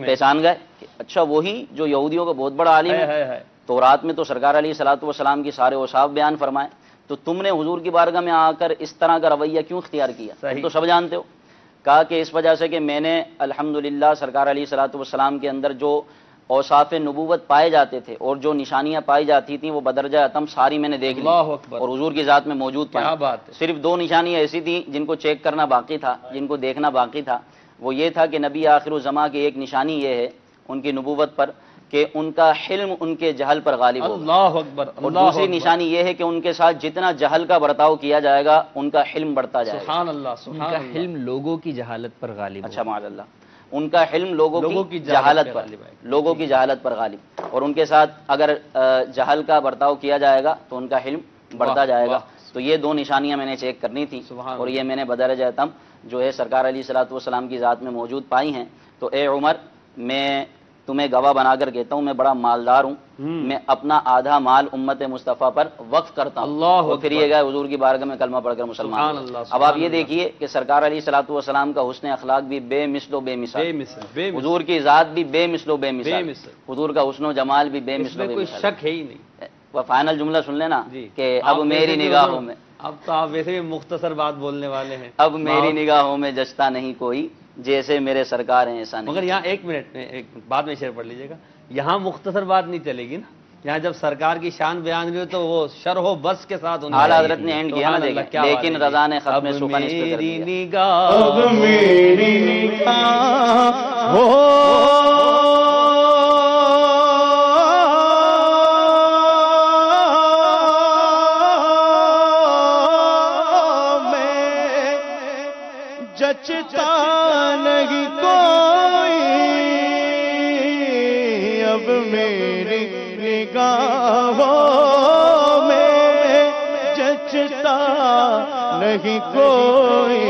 پہچان گئے کہ اچھا وہی جو یہودیوں کا بہت بڑا عالم ہے، تو رات میں تو سرکار علیہ الصلوۃ والسلام کی سارے اوصاف بیان فرمائے، تو تم نے حضور کی بارگاہ میں آ کر اس طرح کا رویہ کیوں اختیار کیا؟ تم تو سب جانتے ہو۔ کہا کہ اس وجہ سے کہ میں نے الحمدللہ سرکار علیہ الصلوۃ والسلام کے اندر جو اوصاف نبوت پائے جاتے تھے اور جو نشانیاں پائی جاتی تھیں وہ بدرجہ اتم ساری میں نے دیکھ لی اور حضور کی ذات میں موجود پائی۔ صرف دو نشانیاں ایسی تھیں جن کو چیک کرنا باقی تھا، جن کو دیکھنا باقی تھا، وہ یہ تھا کہ نبی آخر الزماں کی ایک نشانی یہ ہے ان کی نبوت پر کہ ان کا حلم ان کے جہل پر غالب ہو۔ اللہ اکبر۔ اور دوسری نشانی یہ ہے کہ ان کے ساتھ جتنا جہل کا برتاؤ کیا جائے گا ان کا حلم بڑھتا جائے گا۔ سبحان اللہ، ان کا حلم لوگوں کی جہالت پر غالب۔ اچھا معاذ اللہ، ان کا حلم لوگوں کی جہالت پر، لوگوں کی جہالت پر غالب، اور ان کے ساتھ اگر جہل کا برتاؤ کیا جائے گا تو ان کا حلم بڑھتا جائے گا۔ تو یہ دو نشانیاں میں نے چیک کرنی تھی اور یہ میں نے بدرجہ اتم جو ہے سرکار علیہ الصلوۃ والسلام کی ذات میں موجود پائی ہیں۔ تو اے عمر میں تمہیں گواہ بنا کر کہتا ہوں میں بڑا مالدار ہوں، میں اپنا آدھا مال امت مصطفیٰ پر وقف کرتا ہوں، اور پھر یہ گئے حضور کی بارگاہ میں کلمہ پڑھ کر مسلمان ہوئے۔ اب آپ یہ دیکھیے کہ سرکار علیہ الصلوۃ والسلام کا حسن اخلاق بھی بے مثل و بے مثال، حضور کی ذات بھی بے مثل و بے مثال، حضور کا حسن و جمال بھی بے مثل و بے مثال، شک ہے ہی نہیں۔ وہ فائنل جملہ سن لینا کہ اب میری نگاہوں میں، اب تو آپ ویسے بھی مختصر بات بولنے والے ہیں، اب میری نگاہوں میں جچتا نہیں کوئی جیسے میرے سرکار ہیں ایسا نہیں۔ مگر یہاں ایک منٹ میں بعد میں شعر پڑھ لیجیے گا، یہاں مختصر بات نہیں چلے گی نا، یہاں جب سرکار کی شان بیان ہوئی تو وہ شرح و بس کے ساتھ اعلیٰ حضرت نے اینڈ کیا نا، دیکھیں لیکن رضا نے ختم سخن اس پہ کر دیا۔ اب میری نگاہ جچتا نہیں کوئی، اب میری نگاہوں میں جچتا نہیں کوئی،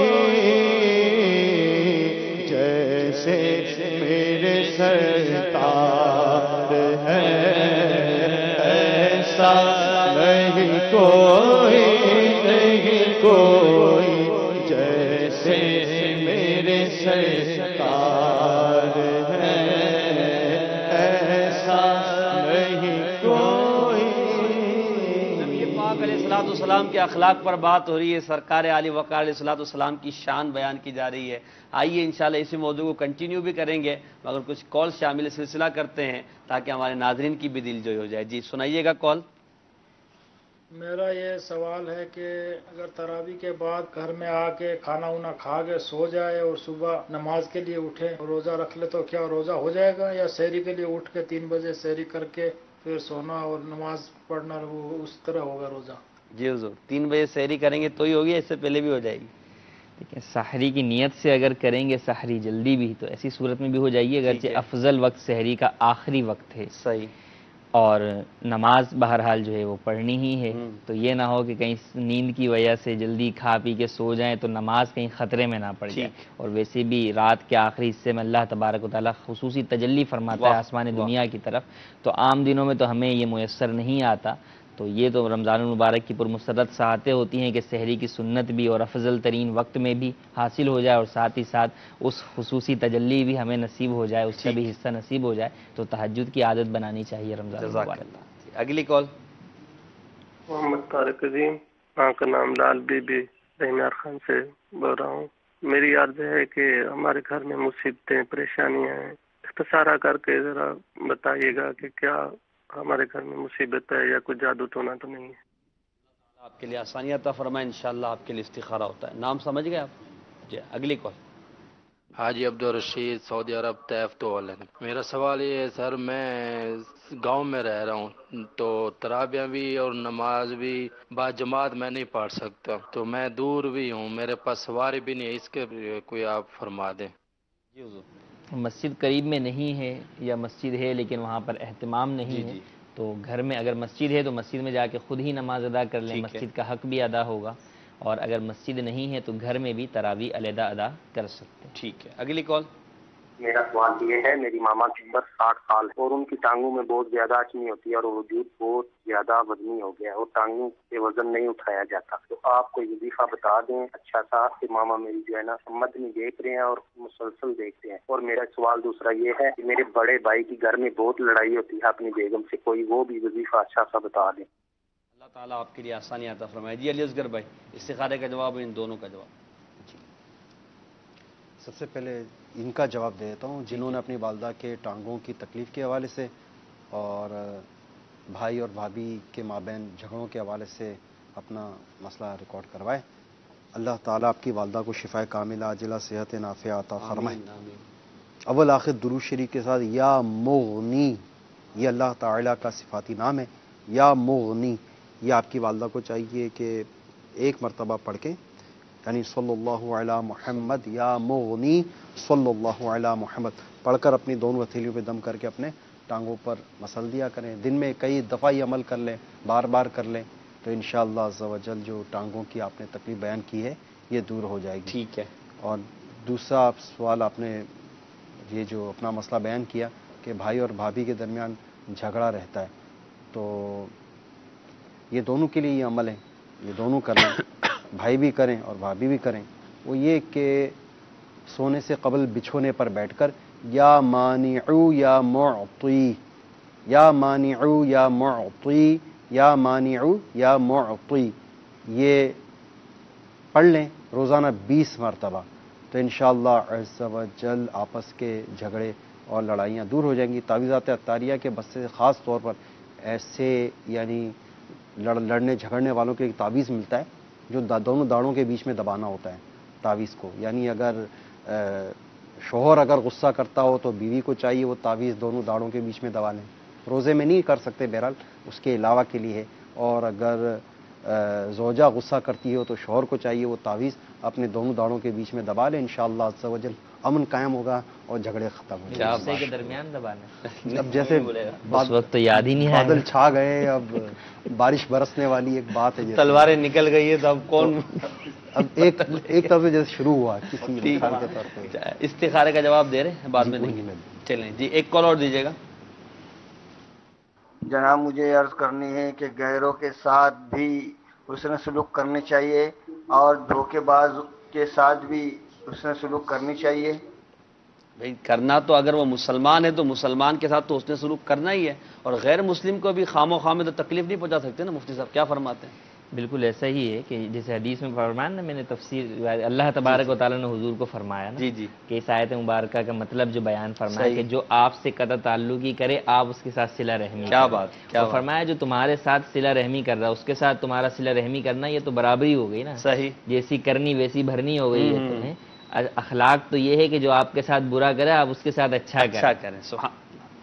جیسے میرے سرکار ہے ایسا نہیں کوئی، نہیں کوئی جیسے میرے سرکار ہے ایسا نہیں کوئی۔ نبی پاک علیہ الصلوۃ والسلام کے اخلاق پر بات ہو رہی ہے، سرکار عالی وقار علیہ الصلوۃ والسلام کی شان بیان کی جا رہی ہے۔ آئیے انشاءاللہ اسی موضوع کو کنٹینیو بھی کریں گے، مگر کچھ کال شامل سلسلہ کرتے ہیں تاکہ ہمارے ناظرین کی بھی دل جوئی ہو جائے۔ جی سنائیے گا کال۔ میرا یہ سوال ہے کہ اگر تراویح کے بعد گھر میں آ کے کھانا وانا کھا کے سو جائے اور صبح نماز کے لیے اٹھے اور روزہ رکھ لے تو کیا روزہ ہو جائے گا، یا سحری کے لیے اٹھ کے 3 بجے سحری کر کے پھر سونا اور نماز پڑھنا وہ اس طرح ہوگا روزہ؟ جی حضور 3 بجے سحری کریں گے تو ہی ہوگی، اس سے پہلے بھی ہو جائے گی؟ ٹھیک ہے، سحری کی نیت سے اگر کریں گے سحری جلدی بھی تو ایسی صورت میں بھی ہو جائے گی، اگرچہ افضل وقت سحری کا آخری وقت ہے، صحیح، اور نماز بہرحال جو ہے وہ پڑھنی ہی ہے، تو یہ نہ ہو کہ کہیں نیند کی وجہ سے جلدی کھا پی کے سو جائیں تو نماز کہیں خطرے میں نہ پڑ جائے۔ اور ویسے بھی رات کے آخری حصے میں اللہ تبارک و تعالیٰ خصوصی تجلی فرماتا ہے آسمان دنیا کی طرف، تو عام دنوں میں تو ہمیں یہ میسر نہیں آتا، تو یہ تو رمضان المبارک کی پرمسرت ساعتیں ہوتی ہیں کہ سحری کی سنت بھی اور افضل ترین وقت میں بھی حاصل ہو جائے، اور ساتھ ہی ساتھ اس خصوصی تجلی بھی ہمیں نصیب ہو جائے، اس کا بھی حصہ نصیب ہو جائے، تو تہجد کی عادت بنانی چاہیے رمضان المبارک۔ اگلی کال۔ محمد طارق عظیم، ماں کا نام لال بی بی رحمیار خان سے بول رہا ہوں۔ میری عرض ہے کہ ہمارے گھر میں مصیبتیں پریشانیاں ہیں، اختصارا کر کے ذرا بتائیے گا کہ کیا ہمارے گھر میں مصیبت ہے یا کوئی جادو ٹونا تو نہیں ہے؟ آپ کے لیے آسانی عطا فرمائے، انشاءاللہ آپ کے لیے استخارہ ہوتا ہے۔ نام سمجھ گئے آپ؟ جی اگلی کال۔ حاجی عبدالرشید، سعودی عرب، طیف تو میرا سوال یہ ہے سر، میں گاؤں میں رہ رہا ہوں تو تراویح بھی اور نماز بھی با جماعت میں نہیں پڑھ سکتا، تو میں دور بھی ہوں، میرے پاس سواری بھی نہیں ہے، اس کے کوئی آپ فرما دیں۔ جی حضور۔ مسجد قریب میں نہیں ہے یا مسجد ہے لیکن وہاں پر اہتمام نہیں ہے، تو گھر میں اگر مسجد ہے تو مسجد میں جا کے خود ہی نماز ادا کر لیں، مسجد کا حق بھی ادا ہوگا، اور اگر مسجد نہیں ہے تو گھر میں بھی تراویح علیحدہ ادا کر سکتے ہیں۔ ٹھیک ہے، اگلی کال۔ میرا سوال یہ ہے، میری ماما کی عمر 60 سال ہے اور ان کی ٹانگوں میں بہت زیادہ اچمی ہوتی ہے اور وجود بہت زیادہ وزنی ہو گیا ہے اور ٹانگوں سے وزن نہیں اٹھایا جاتا، تو آپ کوئی وظیفہ بتا دیں اچھا سا کہ ماما میری جو ہے نا مدنی دیکھ رہے ہیں اور مسلسل دیکھتے ہیں۔ اور میرا سوال دوسرا یہ ہے کہ میرے بڑے بھائی کی گھر میں بہت لڑائی ہوتی ہے اپنی بیگم سے، کوئی وہ بھی وظیفہ اچھا سا بتا دیں۔ اللہ تعالیٰ آپ کے لیے آسانی عطا فرمائے۔ جی علی اصغر بھائی، استخارے کا جواب، ان دونوں کا جواب۔ سب سے پہلے ان کا جواب دے دیتا ہوں جنہوں نے اپنی والدہ کے ٹانگوں کی تکلیف کے حوالے سے اور بھائی اور بھابھی کے مابین جھگڑوں کے حوالے سے اپنا مسئلہ ریکارڈ کروائے۔ اللہ تعالیٰ آپ کی والدہ کو شفا کاملہ عاجلہ صحت نافعہ عطا فرمائے۔ اول آخر درود شریف کے ساتھ یا مغنی، یہ اللہ تعالیٰ کا صفاتی نام ہے، یا مغنی، یہ آپ کی والدہ کو چاہیے کہ ایک مرتبہ پڑھ کے، یعنی صلی اللہ علی محمد یا مغنی صلی اللہ علی محمد پڑھ کر اپنی دونوں ہتھیلیوں پہ دم کر کے اپنے ٹانگوں پر مسل دیا کریں۔ دن میں کئی دفعہ یہ عمل کر لیں، بار بار کر لیں، تو انشاءاللہ عز و جل جو ٹانگوں کی آپ نے تکلیف بیان کی ہے یہ دور ہو جائے گی۔ ٹھیک ہے۔ اور دوسرا سوال آپ نے یہ جو اپنا مسئلہ بیان کیا کہ بھائی اور بھابھی کے درمیان جھگڑا رہتا ہے، تو یہ دونوں کے لیے یہ عمل ہے، یہ دونوں کریں، بھائی بھی کریں اور بھابھی بھی کریں۔ وہ یہ کہ سونے سے قبل بچھونے پر بیٹھ کر یا مانعو یا معطی، یا مانعو یا معطی، یا مانعو یا معطی، یہ پڑھ لیں روزانہ 20 مرتبہ، تو انشاءاللہ عز و جل آپس کے جھگڑے اور لڑائیاں دور ہو جائیں گی۔ تعویذات عطاریہ کے بس سے خاص طور پر ایسے یعنی لڑنے جھگڑنے والوں کے ایک تعویذ ملتا ہے جو دونوں داڑوں کے بیچ میں دبانا ہوتا ہے تعویذ کو، یعنی اگر شوہر اگر غصہ کرتا ہو تو بیوی کو چاہیے وہ تعویذ دونوں داڑوں کے بیچ میں دبا لیں۔ روزے میں نہیں کر سکتے بہرحال، اس کے علاوہ کے لیے ہے، اور اگر زوجہ غصہ کرتی ہو تو شوہر کو چاہیے وہ تعویذ اپنے دونوں داڑوں کے بیچ میں دبا لیں، انشاءاللہ عز و جل امن قائم ہوگا اور جھگڑے ختم ہو جائیں گے۔ کے درمیان دبانا، اب جیسے اس وقت تو یاد ہی نہیں آیا، بادل چھا گئے، اب بارش برسنے والی ایک بات ہے، تلواریں نکل گئی ہے، تو اب کون اب ایک طرف سے جیسے شروع ہوا کسی مثال کے طور پہ۔ استخارے کا جواب دے رہے ہیں، بعد میں نہیں، چلیں جی ایک کال اور دیجیے گا۔ جناب مجھے عرض کرنی ہے کہ غیروں کے ساتھ بھی حسن سلوک کرنی چاہیے اور دھوکے باز کے ساتھ بھی حسن سلوک کرنی چاہیے۔ بھائی کرنا تو اگر وہ مسلمان ہے تو مسلمان کے ساتھ تو حسن سلوک کرنا ہی ہے، اور غیر مسلم کو بھی خام و خواہ میں تو تکلیف نہیں پہنچا سکتے نا۔ مفتی صاحب کیا فرماتے ہیں؟ بالکل ایسا ہی ہے کہ جیسے حدیث میں فرمایا نا، میں نے تفسیر اللہ تبارک و تعالیٰ نے حضور کو فرمایا نا کہ اس آیت مبارکہ کا مطلب جو بیان فرمایا کہ جو آپ سے قطع تعلق ہی کرے آپ اس کے ساتھ صلہ رحمی، کیا بات، کیا فرمایا جو تمہارے ساتھ صلہ رحمی کر رہا ہے اس کے ساتھ تمہارا صلہ رحمی کرنا، یہ تو برابری ہو گئی نا، صحیح، جیسی کرنی ویسی بھرنی ہو گئی ہے تمہیں۔ اخلاق تو یہ ہے کہ جو آپ کے ساتھ برا کرے آپ اس کے ساتھ اچھا کریں۔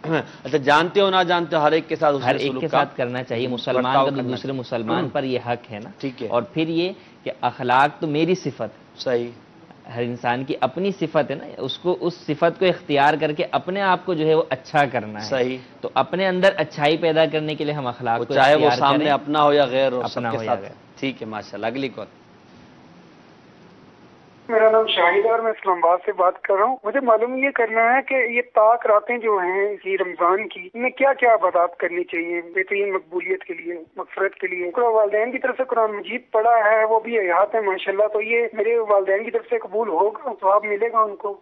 اچھا، جانتے ہو نہ جانتے ہو ہر ایک کے ساتھ ہر ایک کے ساتھ کرنا چاہیے، مسلمان کا تو دوسرے مسلمان پر یہ حق ہے نا۔ ٹھیک ہے، اور پھر یہ کہ اخلاق تو میری صفت ہے، صحیح، ہر انسان کی اپنی صفت ہے نا، اس کو اس صفت کو اختیار کر کے اپنے آپ کو جو ہے وہ اچھا کرنا ہے، صحیح، تو اپنے اندر اچھائی پیدا کرنے کے لیے ہم اخلاق کو چاہے وہ سامنے اپنا ہو یا غیر ہو، اپنا ہو یا غیر۔ ٹھیک ہے، ماشاءاللہ۔ اگلی کال۔ میرا نام شاہد ہے اور میں اسلام آباد سے بات کر رہا ہوں۔ مجھے معلوم یہ کرنا ہے کہ یہ طاق راتیں جو ہیں اسی رمضان کی، ان میں کیا کیا عبادات کرنی چاہیے بہترین مقبولیت کے لیے، مغفرت کے لیے؟ والدین کی طرف سے قرآن مجید پڑھا ہے، وہ بھی حیات ہے ماشاءاللہ، تو یہ میرے والدین کی طرف سے قبول ہوگا، ثواب ملے گا ان کو؟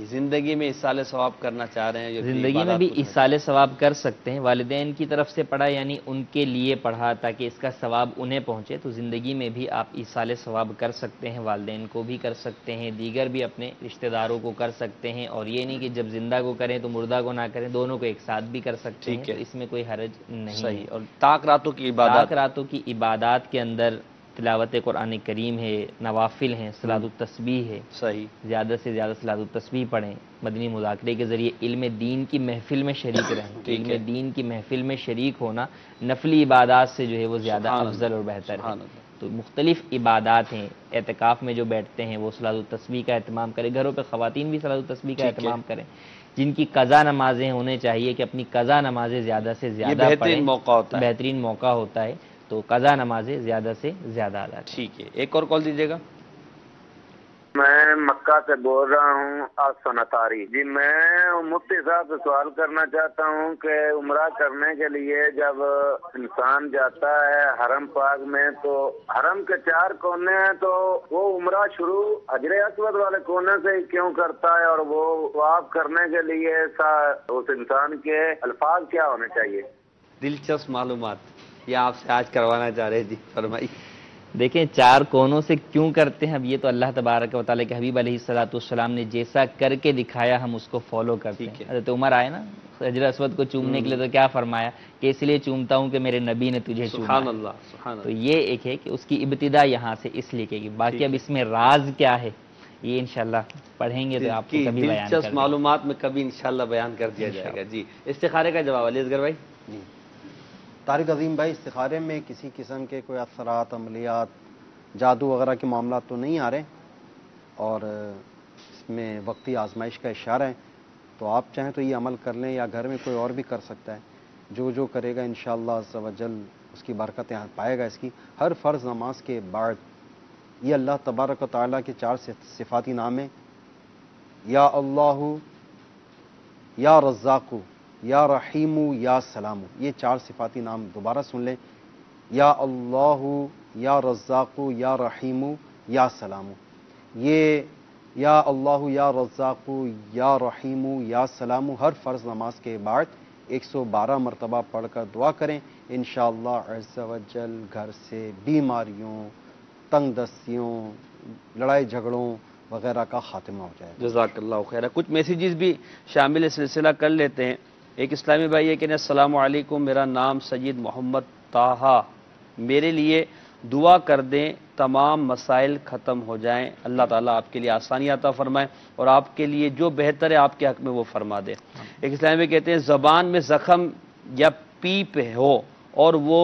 زندگی میں ایصال ثواب کرنا چاہ رہے ہیں، زندگی میں بھی ایصال ثواب کر سکتے ہیں۔ والدین کی طرف سے پڑھا یعنی ان کے لیے پڑھا تاکہ اس کا ثواب انہیں پہنچے، تو زندگی میں بھی آپ ایصال ثواب کر سکتے ہیں، والدین کو بھی کر سکتے ہیں، دیگر بھی اپنے رشتہ داروں کو کر سکتے ہیں، اور یہ نہیں کہ جب زندہ کو کریں تو مردہ کو نہ کریں، دونوں کو ایک ساتھ بھی کر سکتے ہیں، تو اس میں کوئی حرج نہیں ہے۔ اور طاق راتوں کی عبادات، طاق راتوں کی عبادات کے اندر تلاوت قرآن کریم ہے، نوافل ہیں، صلاۃ التسبیح ہے، صحیح، زیادہ سے زیادہ صلاۃ التسبیح پڑھیں، مدنی مذاکرے کے ذریعے علم دین کی محفل میں شریک رہیں۔ علم دین کی محفل میں شریک ہونا نفلی عبادات سے جو ہے وہ زیادہ افضل اور بہتر ہے۔ تو مختلف عبادات ہیں، اعتکاف میں جو بیٹھتے ہیں وہ صلاۃ التسبیح کا اہتمام کریں، گھروں پہ خواتین بھی صلاۃ التسبیح کا اہتمام کریں، جن کی قضا نمازیں ہونے چاہیے کہ اپنی قضا نمازیں زیادہ سے زیادہ پڑھیں، بہترین موقع ہوتا ہے، بہترین موقع ہوتا ہے، تو قضا نمازیں زیادہ سے زیادہ ادا کریں۔ ٹھیک ہے، ایک اور کال دیجیے گا۔ میں مکہ سے بول رہا ہوں آسن اطاری جی۔ میں مفتی صاحب سے سوال کرنا چاہتا ہوں کہ عمرہ کرنے کے لیے جب انسان جاتا ہے حرم پاک میں تو حرم کے 4 کونے ہیں، تو وہ عمرہ شروع حجر اسود والے کونے سے ہی کیوں کرتا ہے، اور وہ طواف کرنے کے لیے اس انسان کے الفاظ کیا ہونے چاہیے؟ دلچسپ معلومات یہ آپ سے آج کروانا چاہ رہے جی، فرمائیے۔ دیکھیں 4 کونوں سے کیوں کرتے ہیں، اب یہ تو اللہ تبارک و تعالیٰ کے حبیب علیہ السلام نے جیسا کر کے دکھایا ہم اس کو فالو کرتے ہیں۔ حضرت عمر آئے نا حجر اسود کو چومنے کے لیے تو کیا فرمایا کہ اس لیے چومتا ہوں کہ میرے نبی نے تجھے چوما۔ سبحان اللہ، سبحان اللہ۔ تو یہ ایک ہے کہ اس کی ابتدا یہاں سے اس لیے کی، باقی اب اس میں راز کیا ہے یہ انشاءاللہ پڑھیں گے تو آپ کو کبھی بیان کر دیں گے۔ دلچسپ معلومات میں کبھی انشاءاللہ بیان کر دیا جائے گا جی۔ استخارے کا جواب علی اصغر بھائی۔ جی طارق عظیم بھائی، استخارے میں کسی قسم کے کوئی اثرات، عملیات، جادو وغیرہ کے معاملات تو نہیں آ رہے، اور اس میں وقتی آزمائش کا اشارہ ہے، تو آپ چاہیں تو یہ عمل کر لیں، یا گھر میں کوئی اور بھی کر سکتا ہے۔ جو کرے گا انشاءاللہ عز و جل اس کی برکتیں پائے گا۔ اس کی ہر فرض نماز کے بعد یہ اللہ تبارک و تعالیٰ کے 4 صفاتی نام ہیں، یا اللہ، یا رزاق، یا رحیم، یا سلام۔ یہ 4 صفاتی نام دوبارہ سن لیں، یا اللہ، یا رزاق، یا رحیم، یا سلام۔ یہ یا اللہ، یا رزاق، یا رحیم، یا سلام ہر فرض نماز کے بعد 112 مرتبہ پڑھ کر دعا کریں، انشاءاللہ عز و جل گھر سے بیماریوں، تنگ دستیوں، لڑائی جھگڑوں وغیرہ کا خاتمہ ہو جائے۔ جزاک اللہ خیر۔ کچھ میسیجز بھی شامل سلسلہ کر لیتے ہیں۔ ایک اسلامی بھائی یہ کہنے السلام علیکم، میرا نام سید محمد طاہا، میرے لیے دعا کر دیں تمام مسائل ختم ہو جائیں، اللہ تعالیٰ آپ کے لیے آسانی عطا فرمائے اور آپ کے لیے جو بہتر ہے آپ کے حق میں وہ فرما دے۔ ایک اسلامی بھائی کہتے ہیں زبان میں زخم یا پیپ ہو اور وہ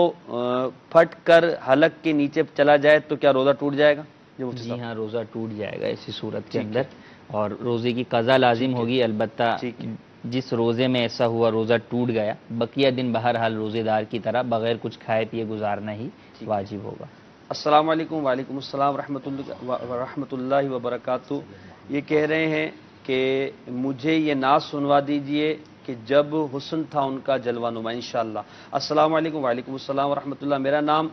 پھٹ کر حلق کے نیچے چلا جائے تو کیا روزہ ٹوٹ جائے گا؟ جی ہاں، روزہ ٹوٹ جائے گا ایسی صورت کے اندر، اور روزے کی قضا لازم ہوگی، البتہ جس روزے میں ایسا ہوا روزہ ٹوٹ گیا، بقیہ دن بہرحال روزے دار کی طرح بغیر کچھ کھائے پیے گزارنا ہی واجب ہوگا۔ السلام علیکم۔ وعلیکم السلام ورحمۃ اللہ وبرکاتہ۔ یہ کہہ رہے ہیں کہ مجھے یہ نعت سنوا دیجئے کہ جب حسن تھا ان کا جلوہ نما، انشاءاللہ۔ السلام علیکم۔ وعلیکم السلام ورحمۃ اللہ۔ میرا نام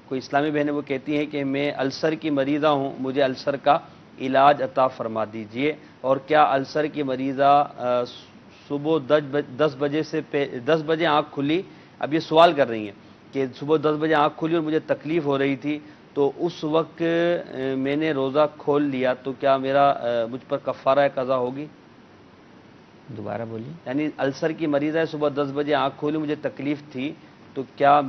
کوئی اسلامی بہن ہے، وہ کہتی ہیں کہ میں السر کی مریضہ ہوں، مجھے السر کا علاج عطا فرما دیجئے، اور کیا السر کی مریضہ صبح 10 بجے آنکھ کھلی، اب یہ سوال کر رہی ہیں کہ صبح 10 بجے آنکھ کھلی اور مجھے تکلیف ہو رہی تھی، تو اس وقت میں نے روزہ کھول لیا، تو کیا مجھ پر کفارہ قضا ہوگی؟ دوبارہ بولیے۔ یعنی السر کی مریضہ ہے، صبح 10 بجے آنکھ کھولی، مجھے تکلیف تھی، تو کیا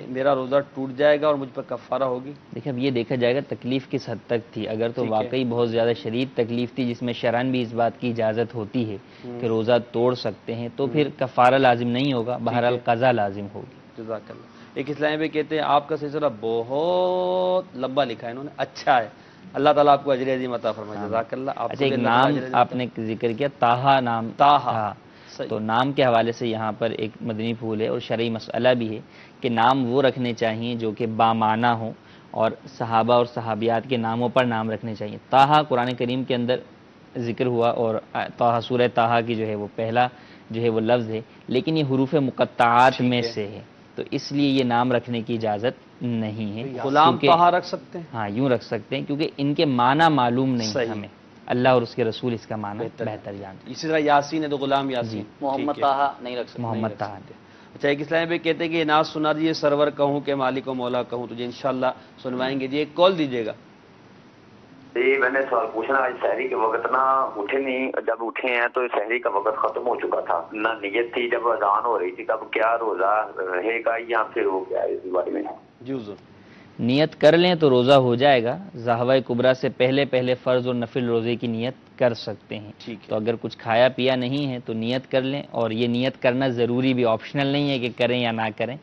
میرا روزہ ٹوٹ جائے گا اور مجھ پر کفارہ ہوگی؟ دیکھیں اب یہ دیکھا جائے گا تکلیف کس حد تک تھی، اگر تو واقعی بہت زیادہ شدید تکلیف تھی جس میں شرعاً بھی اس بات کی اجازت ہوتی ہے کہ روزہ توڑ سکتے ہیں، تو پھر کفارہ لازم نہیں ہوگا، بہرحال قضا لازم ہوگی۔ جزاک اللہ۔ ایک اسلامی بھی کہتے ہیں آپ کا سلسلہ بہت لمبا لکھا ہے انہوں نے، اچھا ہے، اللہ تعالیٰ آپ کو اجر عظیم عطا فرمائے۔ جزاک اللہ۔ اچھا ایک نام آپ نے ذکر کیا، طاہا نام، طاہا، تو نام کے حوالے سے یہاں پر ایک مدنی پھول ہے اور شرعی مسئلہ بھی ہے کہ نام وہ رکھنے چاہیے جو کہ بامعنی ہوں، اور صحابہ اور صحابیات کے ناموں پر نام رکھنے چاہیے۔ طاہا قرآن کریم کے اندر ذکر ہوا، اور طاہا سورہ طاہا کی جو ہے وہ پہلا جو ہے وہ لفظ ہے، لیکن یہ حروف مقطعات میں سے ہے، تو اس لیے یہ نام رکھنے کی اجازت نہیں ہے۔ غلام طاہا رکھ سکتے ہیں؟ ہاں یوں رکھ سکتے ہیں، کیونکہ ان کے معنی معلوم نہیں ہمیں، اللہ اور اس کے رسول اس کا معنی بہتر جانتے ہیں۔ اسی طرح یاسین ہے تو غلام یاسین، محمد طاہا نہیں رکھ سکتے۔ محمد طاہا۔ اچھا ایک اسلامی بھی کہتے ہیں کہ یہ نعت سنا دیجیے، سرور کہوں کہ مالک و مولا کہوں، تو جی انشاءاللہ سنوائیں گے۔ جی ایک کال دیجیے گا۔ جی میں نے سوال پوچھنا، آج سحری کے وقت نہ اٹھے نہیں، جب اٹھے ہیں تو سحری کا وقت ختم ہو چکا تھا، نہ نیت تھی، جب اذان ہو رہی تھی تب کیا روزہ رہے گا یا پھر وہ کیا ہے اس بارے میں؟ جی حضور۔ نیت کر لیں تو روزہ ہو جائے گا، ظہوہ کبریٰ سے پہلے فرض اور نفل روزے کی نیت کر سکتے ہیں، تو اگر کچھ کھایا پیا نہیں ہے تو نیت کر لیں، اور یہ نیت کرنا ضروری بھی، آپشنل نہیں ہے کہ کریں یا نہ کریں،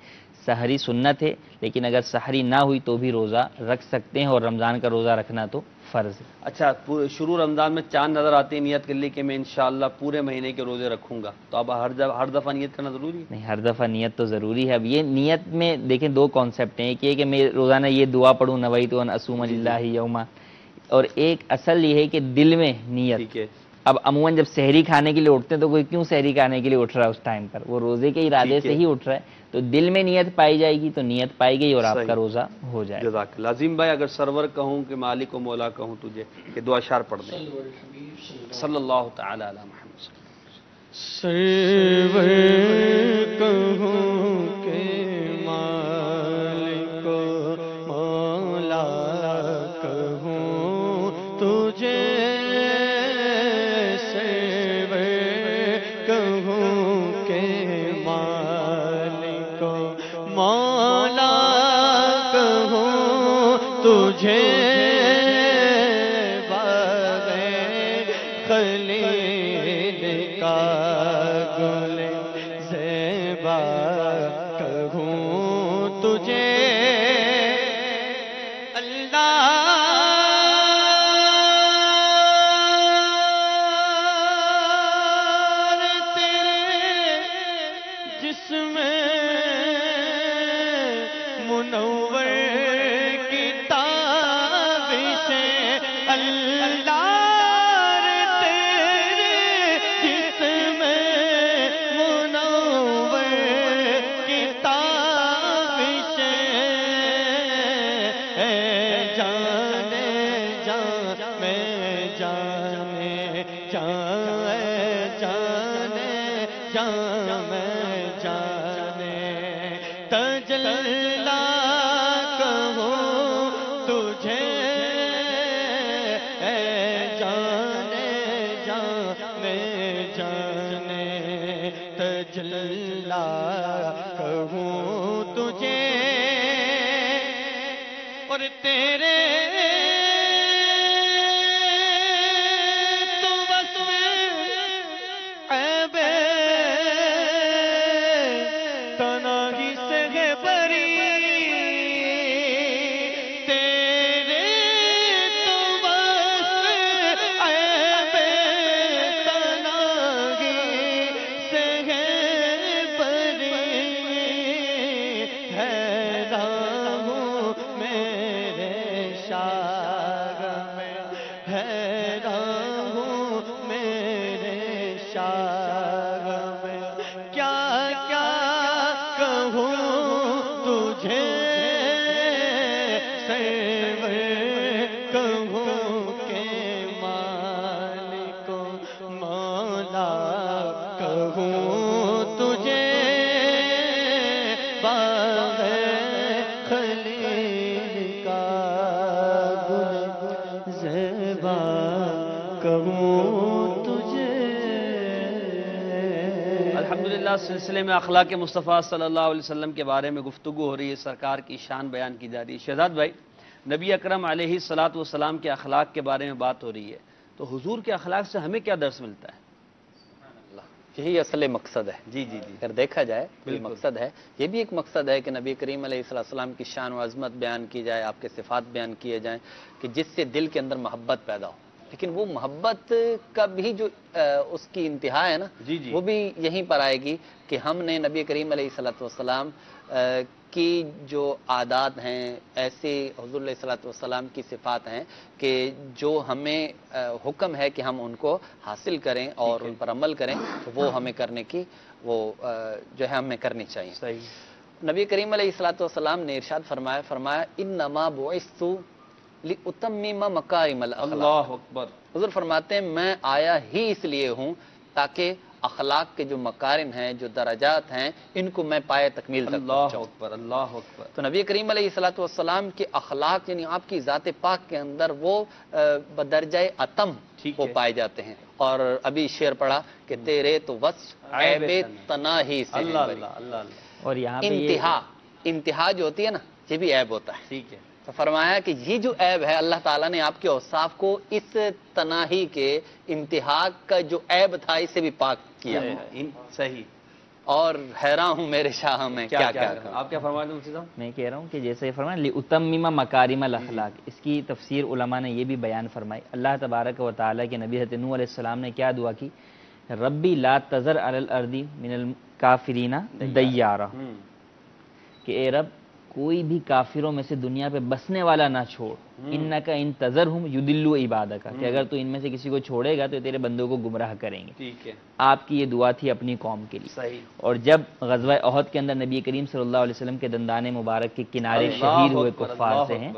سحری سنت ہے، لیکن اگر سحری نہ ہوئی تو بھی روزہ رکھ سکتے ہیں، اور رمضان کا روزہ رکھنا تو فرض ہے۔ اچھا، شروع رمضان میں چاند نظر آتے ہیں، نیت کر لی کہ میں انشاءاللہ پورے مہینے کے روزے رکھوں گا، تو اب ہر دفعہ نیت کرنا ضروری ہے؟ نہیں، ہر دفعہ نیت تو ضروری ہے۔ اب یہ نیت میں دیکھیں دو کانسیپٹ ہیں، ایک یہ کہ میں روزانہ یہ دعا پڑھوں نویت ان اصوم للہ یوما، اور ایک اصل یہ ہے کہ دل میں نیت۔ ٹھیک ہے۔ اب عموماً جب سحری کھانے کے لیے اٹھتے ہیں تو کوئی کیوں سحری کھانے کے لیے اٹھ رہا ہے اس ٹائم پر؟ وہ روزے کے ارادے سے ہی اٹھ رہا ہے، تو دل میں نیت پائی جائے گی تو نیت پائی گئی اور آپ کا روزہ ہو جائے گا۔ جزاک اللہ۔ عظیم بھائی، اگر سرور کہوں کہ مالک و مولا کہوں تجھے، کہ دو اشعار پڑھ دیں۔ صلی اللہ تعالی علی محمد۔ سرور کہوں کہ مالک و مولا کہوں تجھے، تجھے باغ خلیل کا گل زیبا کہوں تجھے، اللہ تیرے جسم منور کہوں تجھے، اور تیرے تو بس عیب تنہی سے ہے بری، تیرے تو بس عیب تنہی سے ہے سلسلے میں اخلاق مصطفیٰ صلی اللہ علیہ وسلم کے بارے میں گفتگو ہو رہی ہے، سرکار کی شان بیان کی جا رہی ہے۔ شہزاد بھائی، نبی اکرم علیہ الصلوۃ والسلام کے اخلاق کے بارے میں بات ہو رہی ہے، تو حضور کے اخلاق سے ہمیں کیا درس ملتا ہے؟ یہی اصل مقصد ہے۔ جی جی جی، اگر دیکھا جائے یہ مقصد ہے، یہ بھی ایک مقصد ہے کہ نبی کریم علیہ السلام کی شان و عظمت بیان کی جائے، آپ کے صفات بیان کیے جائیں، کہ جس سے دل کے اندر محبت پیدا ہو۔ لیکن وہ محبت کا بھی جو اس کی انتہا ہے نا، وہ بھی یہیں پر آئے گی کہ ہم نے نبی کریم علیہ السلام کی جو عادات ہیں، ایسے حضور علیہ السلام کی صفات ہیں کہ جو ہمیں حکم ہے کہ ہم ان کو حاصل کریں اور ان پر عمل کریں، تو وہ ہمیں کرنے کی وہ جو ہے ہمیں کرنی چاہیے۔ صحیح۔ نبی کریم علیہ السلام نے ارشاد فرمایا انما بعثت لأتمم مکارم الاخلاق۔ اللہ اکبر۔ حضور فرماتے ہیں میں آیا ہی اس لیے ہوں تاکہ اخلاق کے جو مکارم ہیں، جو درجات ہیں، ان کو میں پائے تکمیل تک پہنچاؤں۔ اللہ اکبر، اللہ اکبر۔ تو نبی کریم علیہ السلام کے اخلاق یعنی آپ کی ذات پاک کے اندر وہ بدرجہ اتم وہ پائے جاتے ہیں۔ اور ابھی شعر پڑھا کہ تیرے تو وصف عیب تناہی سے اللہ اللہ اللہ۔ اور یہاں پہ انتہا جو ہوتی ہے نا، یہ بھی عیب ہوتا ہے۔ ٹھیک ہے۔ تو فرمایا کہ یہ جو عیب ہے، اللہ تعالیٰ نے آپ کے اوصاف کو اس تناہی کے انتہا کا جو عیب تھا، اسے بھی پاک کیا۔ صحیح۔ اور حیران ہوں میرے شاہ میں کیا کیا آپ کیا فرما رہے ہیں مفتی صاحب؟ میں کہہ رہا ہوں کہ جیسے فرمایا لِأُتَمِّمَ مَكَارِمَ الْأَخْلَاقِ، اس کی تفسیر علماء نے یہ بھی بیان فرمائی. اللہ تبارک و تعالیٰ کے نبی حضرت نوح علیہ السلام نے کیا دعا کی؟ ربی لا تذر علی الارض من الکافرین دیارا، کہ اے رب کوئی بھی کافروں میں سے دنیا پہ بسنے والا نہ چھوڑ. انکا ان تذرہم یضلوا عبادک، کہ اگر تو ان میں سے کسی کو چھوڑے گا تو تیرے بندوں کو گمراہ کریں گے. ٹھیک ہے. آپ کی یہ دعا تھی اپنی قوم کے لیے. صحیح. اور جب غزوہ احد کے اندر نبی کریم صلی اللہ علیہ وسلم کے دندان مبارک کے کنارے شہید ہوئے کفار سے ہیں،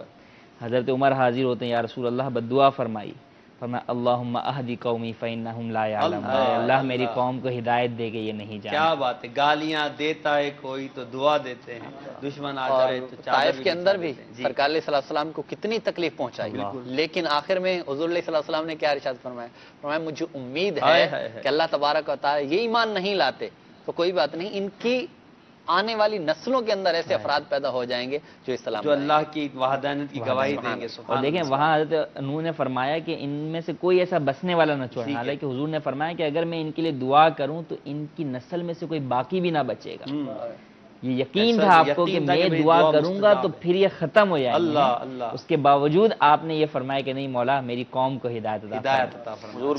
حضرت عمر حاضر ہوتے ہیں، یا رسول اللہ بد دعا فرمائی. فرمایا اللہم اہدی قومی فإنہم لا یعلمون، اللہ میری قوم کو ہدایت دے کے یہ نہیں جانتے. کیا بات ہے، گالیاں دیتا ہے کوئی تو دعا دیتے ہیں، دشمن آ جائے تو طائف کے اندر بھی سرکار علیہ السلام کو کتنی تکلیف پہنچائی، لیکن آخر میں حضور علیہ السلام نے کیا ارشاد فرمایا؟ فرمایا مجھے امید ہے کہ اللہ تبارک و تعالی یہ ایمان نہیں لاتے تو کوئی بات نہیں، ان کی آنے والی نسلوں کے اندر ایسے افراد پیدا ہو جائیں گے جو اسلام جو اللہ کی وحدانیت کی گواہی دیں گے. اور دیکھیں وہاں حضرت نوح نے فرمایا کہ ان میں سے کوئی ایسا بسنے والا نہ چھوڑنا، حالانکہ حضور نے فرمایا کہ اگر میں ان کے لیے دعا کروں تو ان کی نسل میں سے کوئی باقی بھی نہ بچے گا. یہ یقین تھا آپ کو کہ میں دعا کروں گا تو پھر یہ ختم ہو جائے گا، اس کے باوجود آپ نے یہ فرمایا کہ نہیں مولا میری قوم کو ہدایت عطا فرما. حضور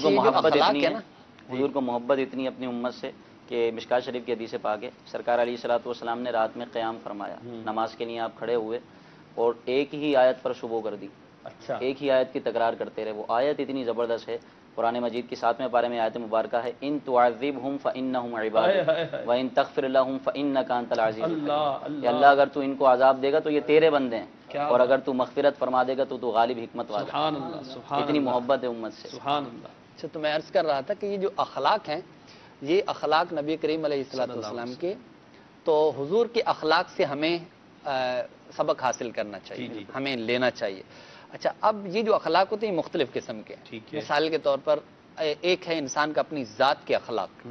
کو محبت اتنی اپنی امت سے کہ مشکات شریف کی حدیث پاک ہے، سرکار علیہ الصلوۃ والسلام نے رات میں قیام فرمایا، نماز کے لیے آپ کھڑے ہوئے اور ایک ہی آیت پر شبو کر دی. اچھا. ایک ہی آیت کی تکرار کرتے رہے. وہ آیت اتنی زبردست ہے، قرآن مجید کی 7ویں پارے میں آیت مبارکہ ہے، ان تعذبہم فانہم عبادک وان تغفر لہم فانک انت العزیز الحکیم. کہ اللہ اگر تو ان کو عذاب دے گا تو یہ تیرے بندے ہیں، اور اگر تو مغفرت فرما دے گا تو غالب حکمت والا. سبحان اللہ. اتنی محبت ہے امت سے. سبحان اللہ. اچھا، تو میں عرض کر رہا تھا کہ یہ جو اخلاق ہیں، یہ اخلاق نبی کریم علیہ السلام کے، تو حضور کے اخلاق سے ہمیں سبق حاصل کرنا چاہیے، ہمیں لینا چاہیے. اچھا، اب یہ جو اخلاق ہوتے ہیں مختلف قسم کے ہیں. مثال کے طور پر ایک ہے انسان کا اپنی ذات کے اخلاق،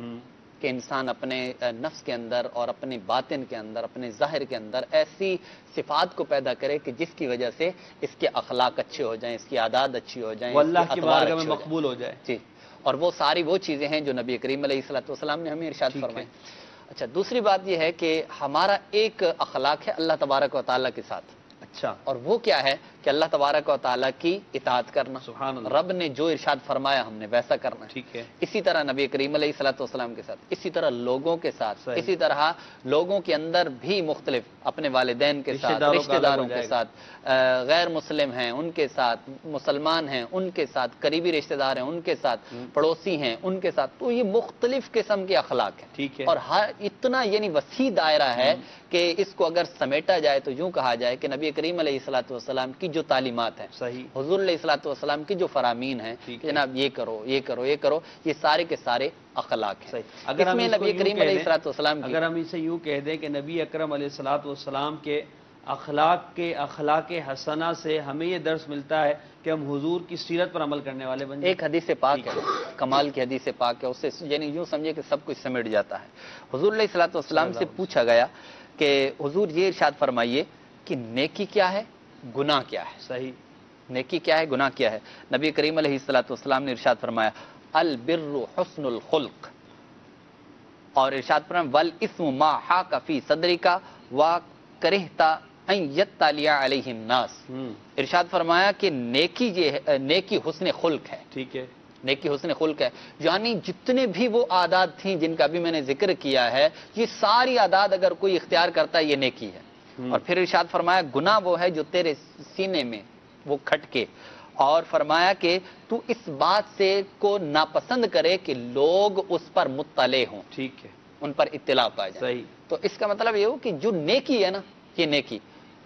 کہ انسان اپنے نفس کے اندر اور اپنے باطن کے اندر، اپنے ظاہر کے اندر ایسی صفات کو پیدا کرے کہ جس کی وجہ سے اس کے اخلاق اچھے ہو جائیں، اس کی عادات اچھی ہو جائیں، اللہ کی بارگاہ میں مقبول ہو جائے. جی، اور وہ ساری وہ چیزیں ہیں جو نبی کریم علیہ السلام نے ہمیں ارشاد فرمائے. اچھا، دوسری بات یہ ہے کہ ہمارا ایک اخلاق ہے اللہ تبارک و تعالیٰ کے ساتھ. اچھا، اور وہ کیا ہے کہ اللہ تبارک و تعالیٰ کی اطاعت کرنا. سبحان اللہ. رب نے جو ارشاد فرمایا ہم نے ویسا کرنا. ٹھیک ہے. اسی طرح نبی کریم علیہ السلام کے ساتھ، اسی طرح لوگوں کے ساتھ، اسی طرح لوگوں کے اندر بھی مختلف، اپنے والدین کے ساتھ، رشتہ داروں کے ساتھ، غیر مسلم ہیں ان کے ساتھ، مسلمان ہیں ان کے ساتھ، قریبی رشتہ دار ہیں ان کے ساتھ، پڑوسی ہیں ان کے ساتھ. تو یہ مختلف قسم کے اخلاق ہیں. ٹھیک ہے. اور ہر اتنا یعنی وسیع دائرہ ہے کہ اس کو اگر سمیٹا جائے تو یوں کہا جائے کہ نبی کریم علیہ السلام کی جو تعلیمات ہیں، حضور علیہ السلام کی جو فرامین ہیں کہ جناب یہ کرو یہ کرو یہ کرو، یہ سارے کے سارے اخلاق ہیں. اگر ہم نبی کریم علیہ السلام اگر ہم اسے یوں کہہ دیں کہ نبی اکرم علیہ السلام کے اخلاق حسنہ سے ہمیں یہ درس ملتا ہے کہ ہم حضور کی سیرت پر عمل کرنے والے بن جائیں. ایک حدیث پاک ہے، کمال کی حدیث پاک ہے، اس سے یعنی یوں سمجھے کہ سب کچھ سمیٹ جاتا ہے. حضور علیہ السلام سے پوچھا گیا کہ حضور یہ ارشاد فرمائیے کہ نیکی کیا ہے، گناہ کیا ہے. صحیح. نیکی کیا ہے، گناہ کیا ہے. نبی کریم علیہ السلام نے ارشاد فرمایا البر حسن الخلق، اور ارشاد فرمایا والاسم ما حاک فی صدرک وکرہت ان یطلع علیہ الناس. ارشاد فرمایا کہ نیکی حسن خلق ہے. ٹھیک ہے. نیکی حسن خلق ہے، یعنی جتنے بھی وہ عادات تھیں جن کا بھی میں نے ذکر کیا ہے، یہ ساری عادات اگر کوئی اختیار کرتا ہے یہ نیکی ہے. اور پھر ارشاد فرمایا گناہ وہ ہے جو تیرے سینے میں وہ کھٹکے، اور فرمایا کہ تو اس بات سے کو ناپسند کرے کہ لوگ اس پر مطلع ہوں. ٹھیک ہے. ان پر اطلاع پا جائے. صحیح. تو اس کا مطلب یہ ہو کہ جو نیکی ہے نا، یہ نیکی،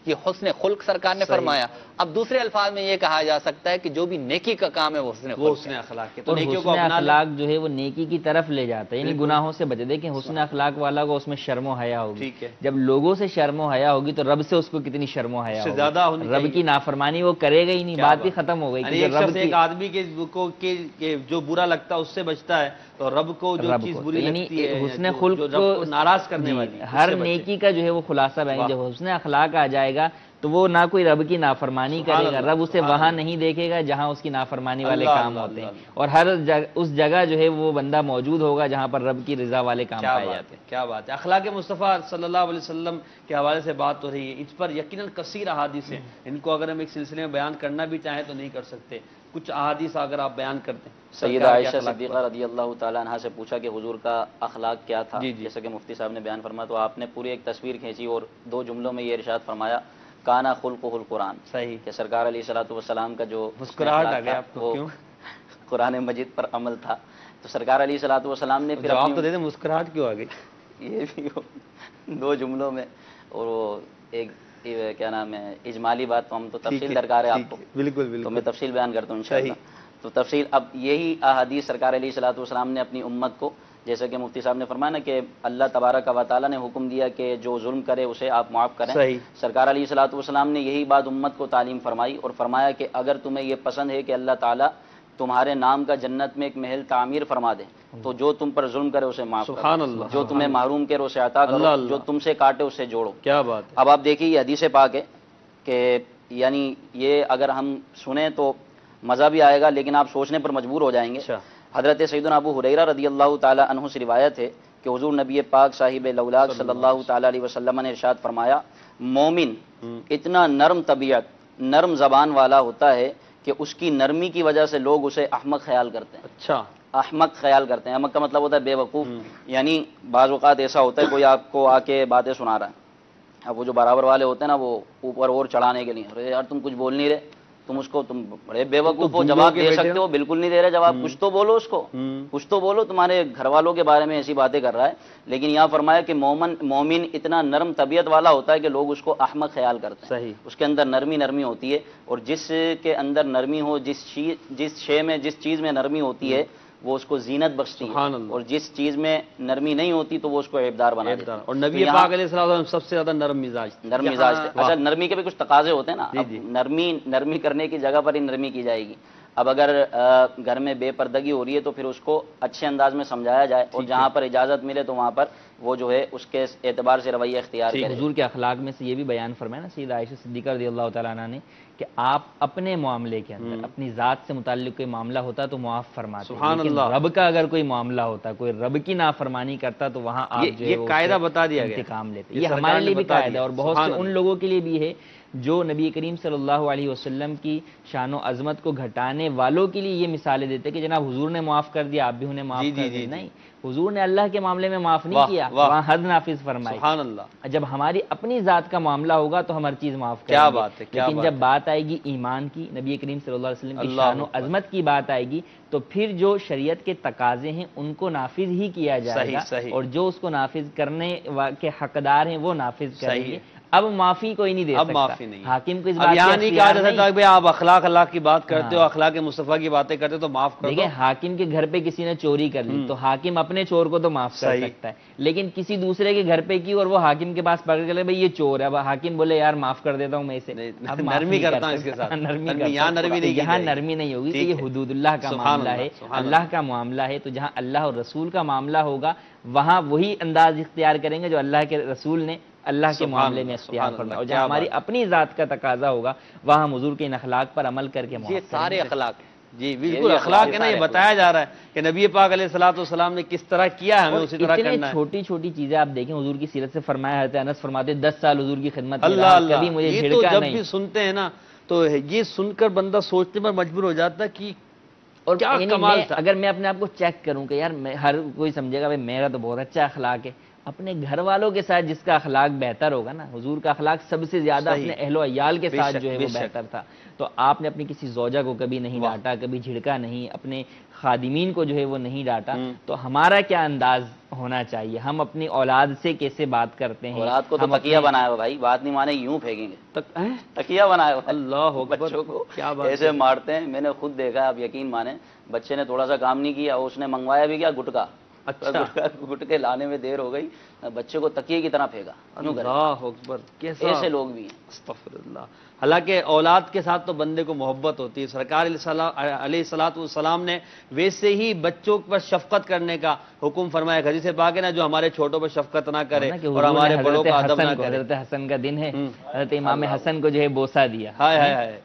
یہ حسن خلق سرکار نے فرمایا. اب دوسرے الفاظ میں یہ کہا جا سکتا ہے کہ جو بھی نیکی کا کام ہے وہ حسن اخلاق ہے. تو حسن اخلاق جو ہے وہ نیکی کی طرف لے جاتا ہے، یعنی گناہوں سے بچے. دیکھیں حسن اخلاق والا کو اس میں شرم و حیا ہوگی. جب لوگوں سے شرم و حیا ہوگی تو رب سے اس کو کتنی شرم و حیا ہوگی. رب کی نافرمانی وہ کرے گا ہی نہیں، بات ہی ختم ہو گئی. ایک آدمی کے جو برا لگتا ہے اس سے بچتا ہے تو رب کو جو چیز بری لگتی ہے، حسن خلق کو ناراض کرنے والی، ہر نیکی کا جو ہے وہ خلاصہ بنے. جب حسن اخلاق آ جائے گا تو تو وہ نہ کوئی رب کی نافرمانی کرے گا، رب اسے وہاں نہیں دیکھے گا جہاں اس کی نافرمانی والے کام ہوتے ہیں، اور ہر اس جگہ جو ہے وہ بندہ موجود ہوگا جہاں پر رب کی رضا والے کام پائے جاتے ہیں۔ کیا بات ہے، اخلاق مصطفیٰ صلی اللہ علیہ وسلم کے حوالے سے بات ہو رہی ہے، اس پر یقیناً کثیر احادیث ہیں، ان کو اگر ہم ایک سلسلے میں بیان کرنا بھی چاہیں تو نہیں کر سکتے، کچھ احادیث اگر آپ بیان کرتے ہیں۔ سیدہ عائشہ صدیقہ رضی اللہ تعالیٰ عنہا سے پوچھا کہ حضور کا اخلاق کیا تھا، جیسا کہ مفتی صاحب نے بیان فرمایا، تو آپ نے پوری ایک تصویر کھینچی اور 2 جملوں میں یہ ارشاد فرمایا، کانا خلقہ القرآن، صحیح، کہ سرکار علیہ الصلوۃ والسلام کا جو مسکراہٹ آ گیا آپ کو، کیوں؟ قرآن مجید پر عمل تھا۔ تو سرکار علیہ الصلوۃ والسلام نے پھر جواب تو دے دیں، مسکراہٹ کیوں آ گئی؟ یہ بھی 2 جملوں میں، اور وہ ایک کیا نام ہے اجمالی بات، تو ہم تو تفصیل درکار ہے آپ کو، بالکل تو میں تفصیل بیان کرتا ہوں انشاءاللہ۔ تو تفصیل، اب یہی احادیث سرکار علیہ الصلوۃ والسلام نے اپنی امت کو، جیسا کہ مفتی صاحب نے فرمایا نا کہ اللہ تبارک و تعالیٰ نے حکم دیا کہ جو ظلم کرے اسے آپ معاف کریں، سرکار علیہ الصلوۃ والسلام نے یہی بات امت کو تعلیم فرمائی اور فرمایا کہ اگر تمہیں یہ پسند ہے کہ اللہ تعالیٰ تمہارے نام کا جنت میں ایک محل تعمیر فرما دے تو جو تم پر ظلم کرے اسے معاف کرو، جو تمہیں محروم کرے اسے عطا کرو، جو تم سے کاٹے اسے جوڑو۔ کیا بات ہے۔ اب آپ دیکھیے یہ حدیث پاک ہے کہ یعنی یہ اگر ہم سنیں تو مزہ بھی آئے گا، لیکن آپ سوچنے پر مجبور ہو جائیں گے۔ حضرت سیدنا ابو ہریرہ رضی اللہ تعالی عنہ سے روایت ہے کہ حضور نبی پاک صاحب لولاک صلی اللہ تعالی علیہ وسلم نے ارشاد فرمایا، مومن اتنا نرم طبیعت، نرم زبان والا ہوتا ہے کہ اس کی نرمی کی وجہ سے لوگ اسے احمق خیال کرتے ہیں۔ اچھا، احمق خیال کرتے ہیں، احمق کا مطلب ہوتا ہے بے وقوف، یعنی بعض اوقات ایسا ہوتا ہے کوئی آپ کو آ کے باتیں سنا رہا ہے، اب وہ جو برابر والے ہوتے ہیں نا وہ اوپر اور چڑھانے کے لیے، ارے یار تم کچھ بول نہیں رہے، تم اس کو، تم بڑے بے وقوف ہو، جواب دے سکتے ہو، بالکل نہیں دے رہے جواب، کچھ تو بولو اس کو، کچھ تو بولو، تمہارے گھر والوں کے بارے میں ایسی باتیں کر رہا ہے۔ لیکن یہاں فرمایا کہ مومن اتنا نرم طبیعت والا ہوتا ہے کہ لوگ اس کو احمق خیال کرتے ہیں، اس کے اندر نرمی ہوتی ہے، اور جس کے اندر نرمی ہو، جس شے میں، جس چیز میں نرمی ہوتی ہے وہ اس کو زینت بخشتی ہے، اور جس چیز میں نرمی نہیں ہوتی تو وہ اس کو عیبدار بنا دیتا ہے۔ اور نبی پاک علیہ السلام سب سے زیادہ نرم مزاج تھے۔ اچھا، نرمی کے بھی کچھ تقاضے ہوتے ہیں نا، نرمی کرنے کی جگہ پر ہی نرمی کی جائے گی۔ اب اگر گھر میں بے پردگی ہو رہی ہے تو پھر اس کو اچھے انداز میں سمجھایا جائے، اور جہاں پر اجازت ملے تو وہاں پر وہ جو ہے اس کے اعتبار سے رویہ اختیار کرے۔ حضور کے اخلاق میں سے یہ بھی بیان فرمایا نا سیدہ عائشہ صدیقہ رضی اللہ تعالیٰ عنہ نے کہ آپ اپنے معاملے کے اندر اپنی ذات سے متعلق کوئی معاملہ ہوتا تو معاف فرماتے ہیں، لیکن رب کا اگر کوئی معاملہ ہوتا، کوئی رب کی نافرمانی کرتا تو وہاں آپ جو ہے قاعدہ بتا دیا گیا، انتقام لیتے۔ یہ ہمارے لیے بھی قاعدہ ہے، اور بہت سے ان لوگوں کے لیے بھی ہے جو نبی کریم صلی اللہ علیہ وسلم کی شان و عظمت کو گھٹانے والوں کے لیے یہ مثالیں دیتے کہ جناب حضور نے معاف کر دیا، آپ بھی انہیں معاف کر دیں۔ نہیں، حضور نے اللہ کے معاملے میں معاف نہیں کیا، وہاں حد نافذ فرمائی۔ سبحان اللہ۔ جب ہماری اپنی ذات کا معاملہ ہوگا تو ہم ہر چیز معاف کریں گے۔ کیا بات ہے، لیکن جب بات آئے گی ایمان کی، نبی کریم صلی اللہ علیہ وسلم کی شان و عظمت کی بات آئے گی تو پھر جو شریعت کے تقاضے ہیں ان کو نافذ ہی کیا جائے گا، اور جو اس کو نافذ کرنے کے حقدار ہیں وہ نافذ کریں گے۔ اب معافی کوئی نہیں دے سکتا، اب معافی نہیں، حاکم کو اس بات یہاں نہیں کہا جا سکتا کہ آپ اخلاق کی بات کرتے ہو، اخلاق مصطفیٰ کی باتیں کرتے ہو تو معاف کر دو۔ دیکھیں حاکم کے گھر پہ کسی نے چوری کر لی تو حاکم اپنے چور کو تو معاف کر سکتا ہے، لیکن کسی دوسرے کے گھر پہ کی اور وہ حاکم کے پاس پکڑ کے بھائی یہ چور ہے، اب حاکم بولے یار معاف کر دیتا ہوں میں اسے، نرمی کرتا ہوں اس کے ساتھ، یہاں نرمی نہیں ہوگی، تو یہ حدود اللہ کا معاملہ ہے، اللہ کا معاملہ ہے، تو جہاں اللہ اور رسول کا معاملہ ہوگا وہاں وہی انداز اختیار کریں گے جو اللہ کے رسول نے اللہ کے معاملے میں اختیار فرمایا، اور جہاں ہماری اپنی ذات کا تقاضا ہوگا وہاں ہم حضور کے ان اخلاق پر عمل کر کے یہ سارے اخلاق ہیں۔ جی بالکل اخلاق ہے نا، یہ بتایا جا رہا ہے کہ نبی پاک علیہ الصلوۃ والسلام نے کس طرح کیا ہے، ہمیں اسی طرح کرنا ہے۔ چھوٹی چھوٹی چیزیں آپ دیکھیں حضور کی سیرت سے فرمایا ہے، انس فرماتے 10 سال حضور کی خدمت میں رہا، کبھی مجھے جھڑکا نہیں۔ جب بھی سنتے ہیں نا تو یہ سن کر بندہ سوچنے پر مجبور ہو جاتا ہے کہ اور کیا کمال تھا۔ اگر میں اپنے آپ کو چیک کروں کہ یار ہر کوئی سمجھے گا میرا تو بہت اچھا اخلاق ہے، اپنے گھر والوں کے ساتھ جس کا اخلاق بہتر ہوگا نا، حضور کا اخلاق سب سے زیادہ اپنے اہل و عیال کے ساتھ جو ہے وہ بہتر تھا، تو آپ نے اپنی کسی زوجہ کو کبھی نہیں ڈانٹا، کبھی جھڑکا نہیں، اپنے خادمین کو جو ہے وہ نہیں ڈانٹا، تو ہمارا کیا انداز ہونا چاہیے، ہم اپنی اولاد سے کیسے بات کرتے ہیں۔ اولاد کو تو تکیہ بنایا ہوا بھائی، بات نہیں مانے یوں پھینکیں گے، تکیہ بنایا ہوا، اللہ بچوں کو ایسے مارتے ہیں، میں نے خود دیکھا، آپ یقین مانیں، بچے نے تھوڑا سا کام نہیں کیا، اس نے منگوایا بھی کیا گٹکا، اچھا گٹکے لانے میں دیر ہو گئی، بچے کو تکیے کی طرح پھینکا. اللہ اکبر، کیسا ایسے لوگ بھی ہیں. استغفر اللہ. حالانکہ اولاد کے ساتھ تو بندے کو محبت ہوتی ہے. سرکار علیہ الصلوۃ والسلام نے ویسے ہی بچوں پر شفقت کرنے کا حکم فرمایا. حدیث پاک ہے نا، جو ہمارے چھوٹوں پر شفقت نہ کرے اور ہمارے بڑوں کا ادب نہ کرے. حضرت حسن کا دن ہے، حضرت امام حسن کو جو ہے بوسہ دیا.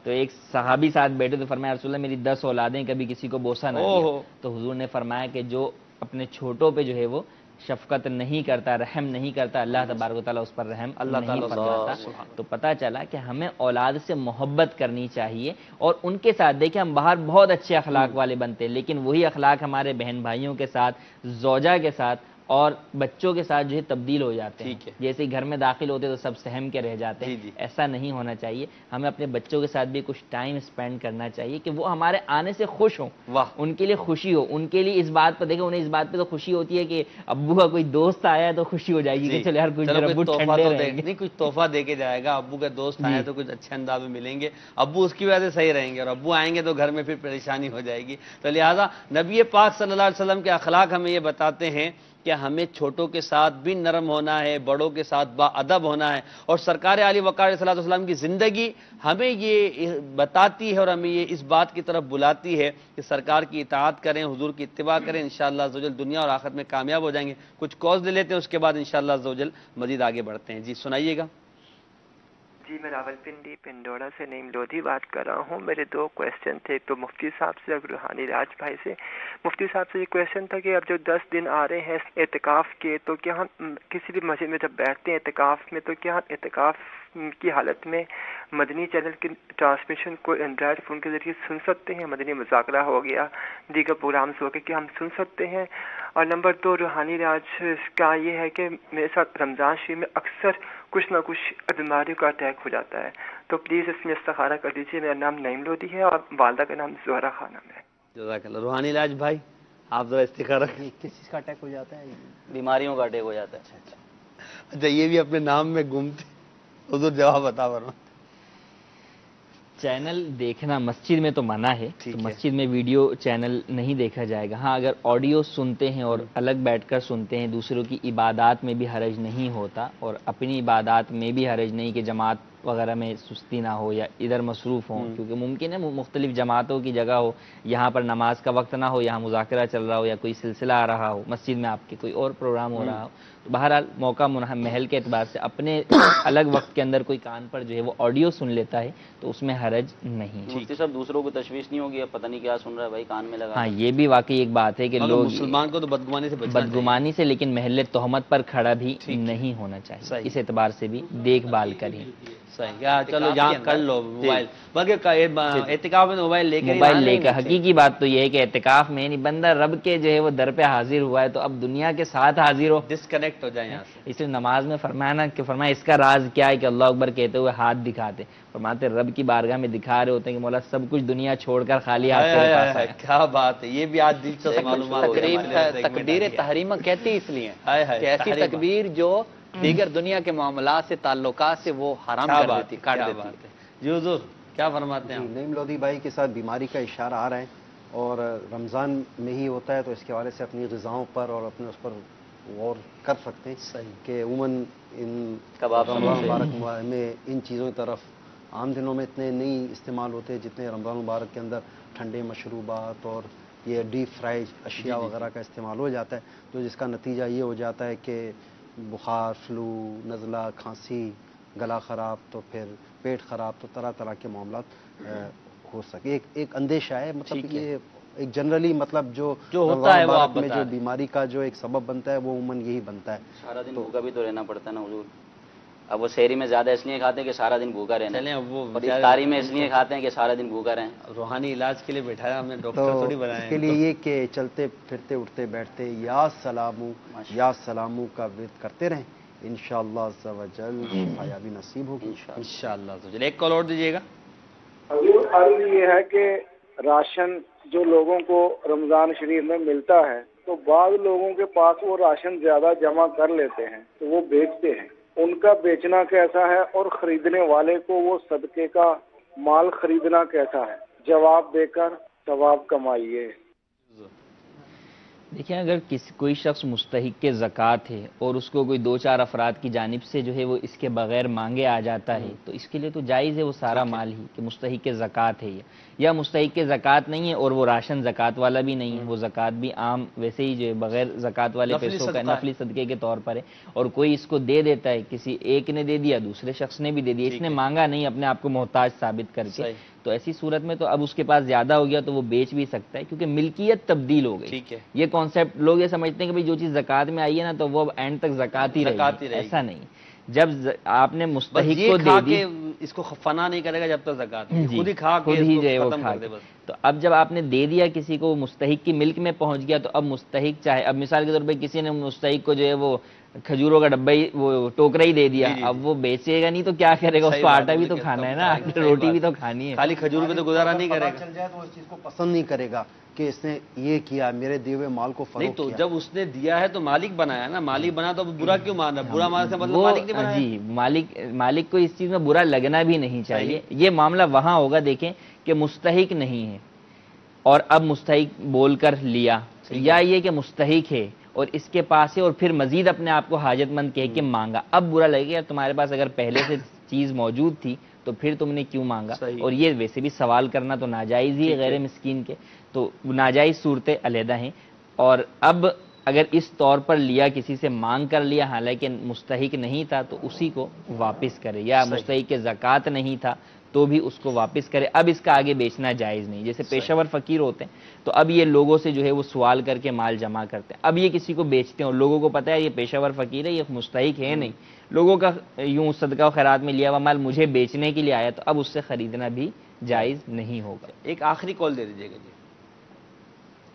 تو ایک صحابی ساتھ بیٹھے تو فرمایا رسول اللہ میری 10 اولادیں، کبھی کسی کو بوسہ نہ دیا. تو حضور نے فرمایا کہ جو اپنے چھوٹوں پہ جو ہے وہ شفقت نہیں کرتا، رحم نہیں کرتا، اللہ تبارک و تعالیٰ اس پر رحم نہیں فرماتا. تو پتہ چلا کہ ہمیں اولاد سے محبت کرنی چاہیے، اور ان کے ساتھ دیکھیں ہم باہر بہت اچھے اخلاق والے بنتے ہیں، لیکن وہی اخلاق ہمارے بہن بھائیوں کے ساتھ، زوجہ کے ساتھ اور بچوں کے ساتھ جو ہے تبدیل ہو جاتے ہیں. جیسے گھر میں داخل ہوتے تو سب سہم کے رہ جاتے ہیں. ایسا نہیں ہونا چاہیے. ہمیں اپنے بچوں کے ساتھ بھی کچھ ٹائم اسپینڈ کرنا چاہیے کہ وہ ہمارے آنے سے خوش ہوں، ان کے لیے خوشی ہو. ان کے لیے اس بات پر دیکھیں، انہیں اس بات پہ تو خوشی ہوتی ہے کہ ابو کا کوئی دوست آیا ہے تو خوشی ہو جائے گی کہ چلو یار کچھ نہیں کچھ تحفہ دے کے جائے گا. ابو کے دوست آئے تو کچھ اچھے انداز میں ملیں گے، ابو اس کی وجہ سے صحیح رہیں گے، اور ابو آئیں گے تو گھر میں پھر پریشانی ہو جائے گی. تو لہٰذا نبی پاک صلی اللہ علیہ وسلم کے اخلاق ہمیں یہ بتاتے ہیں کہ ہمیں چھوٹوں کے ساتھ بھی نرم ہونا ہے، بڑوں کے ساتھ با ادب ہونا ہے. اور سرکار علی وقار علیہ السلام کی زندگی ہمیں یہ بتاتی ہے اور ہمیں یہ اس بات کی طرف بلاتی ہے کہ سرکار کی اطاعت کریں، حضور کی اتباع کریں. انشاءاللہ عزوجل دنیا اور آخرت میں کامیاب ہو جائیں گے. کچھ کالز لے لیتے ہیں، اس کے بعد انشاءاللہ عزوجل مزید آگے بڑھتے ہیں. جی سنائیے گا. جی میں راولپنڈی پنڈورا سے نعیم لودھی بات کر رہا ہوں. میرے 2 کویسچن تھے، تو مفتی صاحب سے اور روحانی راج بھائی سے. مفتی صاحب سے یہ کویسچن تھا کہ اب جو 10 دن آ رہے ہیں اعتکاف کے، تو کیا ہم کسی بھی مسجد میں جب بیٹھتے ہیں اعتکاف میں، تو کیا ہم اعتکاف کی حالت میں مدنی چینل کی ٹرانسمیشن کو اینڈرائڈ فون کے ذریعے سن سکتے ہیں؟ مدنی مذاکرہ ہو گیا، دیگر پروگرامز ہو گئے، کیا ہم سن سکتے ہیں؟ اور نمبر 2 روحانی راج کا یہ ہے کہ میرے ساتھ رمضان شریف میں اکثر کچھ نہ کچھ بیماریوں کا اٹیک ہو جاتا ہے، تو پلیز اس میں استخارہ کر دیجیے. میرا نام نعیم لودھی ہے اور والدہ کا نام زہرا خانم ہے. جزاک اللہ. روحانی راج بھائی آپ ذرا استخارہ. کس چیز کا اٹیک ہو جاتا ہے؟ بیماریوں کا اٹیک ہو جاتا ہے. اچھا یہ بھی اپنے نام میں گھومتے. حضور جواب بتا فرما. چینل دیکھنا مسجد میں تو منع ہے، تو مسجد میں ویڈیو چینل نہیں دیکھا جائے گا. ہاں اگر آڈیو سنتے ہیں اور الگ بیٹھ کر سنتے ہیں، دوسروں کی عبادات میں بھی حرج نہیں ہوتا، اور اپنی عبادات میں بھی حرج نہیں کہ جماعت وغیرہ میں سستی نہ ہو یا ادھر مصروف ہوں، کیونکہ ممکن ہے مختلف جماعتوں کی جگہ ہو، یہاں پر نماز کا وقت نہ ہو، یہاں مذاکرہ چل رہا ہو یا کوئی سلسلہ آ رہا ہو، مسجد میں آپ کے کوئی اور پروگرام ہو رہا ہو. تو بہرحال موقع محل کے اعتبار سے اپنے الگ وقت کے اندر کوئی کان پر جو ہے وہ آڈیو سن لیتا ہے تو اس میں حرج نہیں. مفتی صاحب دوسروں کو تشویش نہیں ہوگی، اب پتہ نہیں کیا سن رہا ہے بھائی کان میں لگا. ہاں یہ بھی واقعی ایک بات ہے کہ لوگ مسلمان کو تو بدگمانی سے لیکن محل تہمت پر کھڑا بھی نہیں ہونا چاہیے. اس اعتبار سے بھی دیکھ بھال کریں. صحیح. چلو یہاں کر لو موبائل، بلکہ اعتکاف میں موبائل لے کر. حقیقی بات تو یہ ہے کہ اعتکاف میں نہیں، بندہ رب کے جو ہے وہ در پہ حاضر ہوا ہے تو اب دنیا کے ساتھ حاضر ہو، ڈسکنیکٹ ہو جائے یہاں سے. اس لیے نماز میں فرمایا نا کہ فرمایا اس کا راز کیا ہے کہ اللہ اکبر کہتے ہوئے ہاتھ دکھاتے. فرماتے رب کی بارگاہ میں دکھا رہے ہوتے ہیں کہ مولا سب کچھ دنیا چھوڑ کر خالی ہاتھ سے پاس ہے. کیا بات ہے. یہ بھی آج دلچسپ معلومات. تکبیر تحریمہ کہتے اس لیے کہ ایسی تکبیر جو دیگر دنیا کے معاملات سے تعلقات سے وہ حرام کر دیتی، کاٹ دیتی ہے. جی حضور کیا فرماتے ہیں؟ نعیم لودھی بھائی کے ساتھ بیماری کا اشارہ آ رہا ہے اور رمضان میں ہی ہوتا ہے، تو اس کے حوالے سے اپنی غذاؤں پر اور اپنے اس پر غور کر سکتے ہیں کہ عموماً ان رمضان مبارک میں ان چیزوں کی طرف عام دنوں میں اتنے نہیں استعمال ہوتے جتنے رمضان مبارک کے اندر ٹھنڈے مشروبات اور یہ ڈیپ فرائی اشیاء وغیرہ کا استعمال ہو جاتا ہے، تو جس کا نتیجہ یہ ہو جاتا ہے کہ بخار، فلو، نزلہ، کھانسی، گلا خراب، تو پھر پیٹ خراب، تو طرح طرح کے معاملات ہو سکے. ایک اندیشہ ہے، مطلب یہ ایک جنرلی مطلب جو ہوتا ہے وہ میں جو بیماری کا جو ایک سبب بنتا ہے وہ عموماً یہی بنتا ہے. سارا دن بھوکا بھی تو رہنا پڑتا ہے نا حضور. اب وہ سحری میں زیادہ اس لیے کھاتے ہیں کہ سارا دن بھوکا رہنا ہے، اور افطاری میں اس لیے کھاتے ہیں کہ سارا دن بھوکا رہیں. روحانی علاج کے لیے بیٹھایا ہم نے، ڈاکٹر تھوڑی بنایا. اس کے لیے یہ کہ چلتے پھرتے اٹھتے بیٹھتے یا سلامو کا ورد کرتے رہیں، انشاءاللہ عز و جل شفایابی نصیب ہوگی انشاءاللہ عز و جل. ایک کال اور دیجیے گا. حضور عرض یہ ہے کہ راشن جو لوگوں کو رمضان شریف میں ملتا ہے تو بعض لوگوں کے پاس وہ راشن زیادہ جمع کر لیتے ہیں تو وہ بیچتے ہیں، ان کا بیچنا کیسا ہے اور خریدنے والے کو وہ صدقے کا مال خریدنا کیسا ہے؟ جواب دے کر ثواب کمائیے. دیکھیں اگر کوئی شخص مستحق کے زکوٰۃ ہے اور اس کو کوئی 2-4 افراد کی جانب سے جو ہے وہ اس کے بغیر مانگے آ جاتا ہے تو اس کے لیے تو جائز ہے وہ سارا مال ہی کہ مستحق کے زکوٰۃ ہے یا مستحق کے زکوٰۃ نہیں ہے اور وہ راشن زکوٰۃ والا بھی نہیں ہے، وہ زکوٰۃ بھی عام ویسے ہی جو ہے بغیر زکوٰۃ والے پیسوں کا نفلی صدقے کے طور پر ہے اور کوئی اس کو دے دیتا ہے، کسی ایک نے دے دیا دوسرے شخص نے بھی دے دیا، اس نے مانگا نہیں اپنے آپ کو محتاج ثابت کر کے، تو ایسی صورت میں تو اب اس کے پاس زیادہ ہو گیا تو وہ بیچ بھی سکتا ہے کیونکہ ملکیت تبدیل ہو گئی۔ یہ کانسیپٹ لوگ یہ سمجھتے ہیں کہ جو چیز زکوٰۃ میں آئی ہے نا تو وہ اینڈ تک زکوٰۃ ہی رہے گی، ایسا نہیں۔ جب آپ نے مستحق کو دے دی اس کو فنا نہیں کرے گا جب تک زکوٰۃ خود ہی جو ہے وہ کھا کے، تو اب جب آپ نے دے دیا کسی کو مستحق کی ملک میں پہنچ گیا تو اب مستحق چاہے، اب مثال کے طور پہ کسی نے مستحق کو جو ہے وہ کھجوروں کا ڈبہ ہی وہ ٹوکرا ہی دے دیا، اب وہ بیچے گا نہیں تو کیا کرے گا، اس کو آٹا بھی تو کھانا ہے نا، روٹی بھی تو کھانی ہے، خالی کھجور پہ تو گزارا نہیں کرے گا۔ چل جائے تو اس چیز کو پسند نہیں کرے گا کہ اس نے یہ کیا، میرے دیے ہوئے مال کو فروخت کیا۔ نہیں تو جب اس نے دیا ہے تو مالک بنایا نا، مالک بنا تو برا کیوں مان رہا ہے؟ برا مان سے مطلب مالک نہیں بنایا۔ جی مالک کو اس چیز میں برا لگنا بھی نہیں چاہیے۔ یہ معاملہ وہاں ہوگا دیکھیں کہ مستحق نہیں ہے اور اب مستحق بول کر لیا، یا یہ کہ مستحق ہے اور اس کے پاس ہے اور پھر مزید اپنے آپ کو حاجت مند کہہ کے مانگا، اب برا لگے گا تمہارے پاس اگر پہلے سے چیز موجود تھی تو پھر تم نے کیوں مانگا، اور یہ ویسے بھی سوال کرنا تو ناجائز ہی ہے غیر مسکین کے، تو ناجائز صورتیں علیحدہ ہیں۔ اور اب اگر اس طور پر لیا کسی سے مانگ کر لیا حالانکہ مستحق نہیں تھا تو اسی کو واپس کرے، یا مستحق کے زکوٰۃ نہیں تھا تو بھی اس کو واپس کرے، اب اس کا آگے بیچنا جائز نہیں۔ جیسے پیشہ ور فقیر ہوتے ہیں تو اب یہ لوگوں سے جو ہے وہ سوال کر کے مال جمع کرتے ہیں، اب یہ کسی کو بیچتے ہیں اور لوگوں کو پتہ ہے یہ پیشہ ور فقیر ہے، یہ مستحق ہے نہیں، لوگوں کا یوں صدقہ و خیرات میں لیا ہوا مال مجھے بیچنے کے لیے آیا تو اب اس سے خریدنا بھی جائز نہیں ہوگا۔ ایک آخری کال دے دیجیے گا جی۔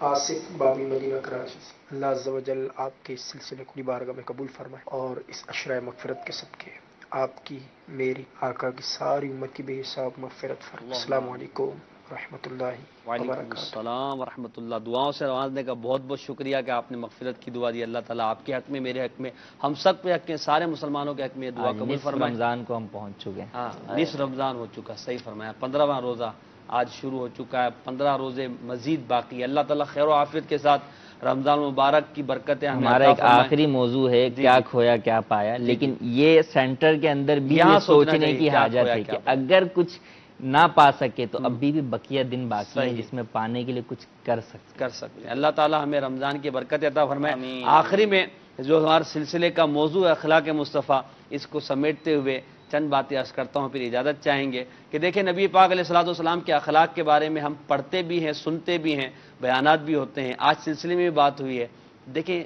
آصف بابی مدینہ کراچی سے، اللہ عز و جل آپ کے اس سلسلے کو بارگاہ میں قبول فرمائے اور اس عشرۂ مغفرت کے صدقے آپ کی میری آقا کی ساری امت کی بے حساب مغفرت فرمائے۔ السلام علیکم ورحمۃ اللہ وعلیکم السلام ورحمۃ اللہ۔ دعاؤں سے نوازنے کا بہت بہت شکریہ کہ آپ نے مغفرت کی دعا دی۔ اللہ تعالیٰ آپ کے حق میں، میرے حق میں، ہم سب کے حق میں، سارے مسلمانوں کے حق میں دعا قبول فرمائے۔ رمضان کو ہم پہنچ چکے ہیں، ہاں نصف رمضان ہو چکا، صحیح فرمایا، 15واں روزہ آج شروع ہو چکا ہے، 15 روزے مزید باقی ہے۔ اللہ تعالیٰ خیر و عافیت کے ساتھ رمضان مبارک کی برکتیں ہمارا ایک آخری موضوع ہے کیا کھویا کیا پایا، لیکن یہ سینٹر کے اندر بھی یہ سوچنے کی حاجت ہے کہ اگر کچھ نہ پا سکے تو ابھی بھی بقیہ دن باقی ہے جس میں پانے کے لیے کچھ کر سکتے ہیں۔ اللہ تعالیٰ ہمیں رمضان کی برکت عطا فرمائے۔ آخری میں جو ہمارے سلسلے کا موضوع ہے اخلاق مصطفیٰ، اس کو سمیٹتے ہوئے چند باتیں عرض کرتا ہوں، پھر اجازت چاہیں گے کہ دیکھیں نبی پاک علیہ الصلوۃ والسلام کے اخلاق کے بارے میں ہم پڑھتے بھی ہیں، سنتے بھی ہیں، بیانات بھی ہوتے ہیں، آج سلسلے میں بھی بات ہوئی ہے۔ دیکھیں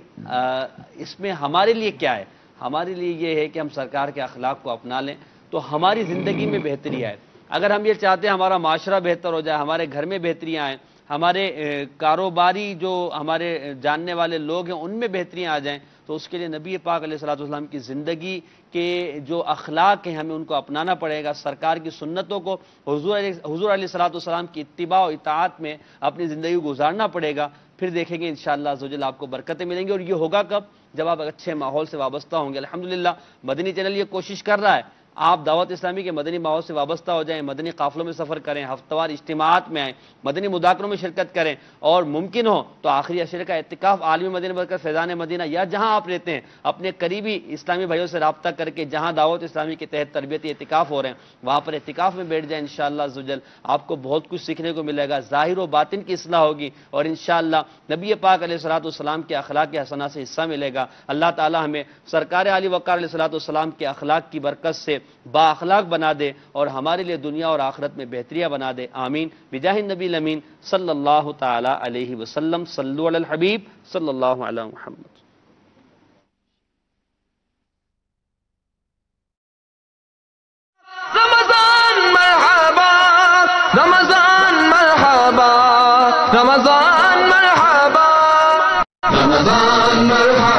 اس میں ہمارے لیے کیا ہے، ہمارے لیے یہ ہے کہ ہم سرکار کے اخلاق کو اپنا لیں تو ہماری زندگی میں بہتری آئے۔ اگر ہم یہ چاہتے ہیں ہمارا معاشرہ بہتر ہو جائے، ہمارے گھر میں بہتریاں آئیں، ہمارے کاروباری جو ہمارے جاننے والے لوگ ہیں ان میں بہتریاں آ جائیں، تو اس کے لیے نبی پاک علیہ الصلوۃ والسلام کی زندگی کے جو اخلاق ہیں ہمیں ان کو اپنانا پڑے گا، سرکار کی سنتوں کو حضور علیہ الصلوۃ والسلام کی اتباع و اطاعت میں اپنی زندگی گزارنا پڑے گا، پھر دیکھیں گے انشاءاللہ عزوجل آپ کو برکتیں ملیں گی۔ اور یہ ہوگا کب؟ جب آپ اچھے ماحول سے وابستہ ہوں گے۔ الحمدللہ مدنی چینل یہ کوشش کر رہا ہے آپ دعوت اسلامی کے مدنی ماحول سے وابستہ ہو جائیں، مدنی قافلوں میں سفر کریں، ہفتہ وار اجتماعات میں آئیں، مدنی مذاکروں میں شرکت کریں، اور ممکن ہو تو آخری عشرے کا اعتکاف عالم مدینہ برکت فیضان مدینہ یا جہاں آپ رہتے ہیں اپنے قریبی اسلامی بھائیوں سے رابطہ کر کے جہاں دعوت اسلامی کے تحت تربیتی اعتکاف ہو رہے ہیں وہاں پر اعتکاف میں بیٹھ جائیں، انشاءاللہ عزوجل آپ کو بہت کچھ سیکھنے کو ملے گا، ظاہر و باطن کی اصلاح ہوگی، اور انشاءاللہ نبی پاک علیہ الصلوۃ والسلام کے اخلاق حسنہ سے حصہ ملے گا۔ اللہ تعالی ہمیں سرکار علی وقار علیہ الصلوۃ والسلام کے اخلاق کی برکت سے با اخلاق بنا دے اور ہمارے لیے دنیا اور آخرت میں بہتریاں بنا دے، آمین بجاہ النبی الامین صلی اللہ تعالی علیہ وسلم۔ صلو علی الحبیب صلی اللہ علی محمد۔ رمضان مرحبا رمضان مرحبا رمضان مرحبا رمضان مرحبا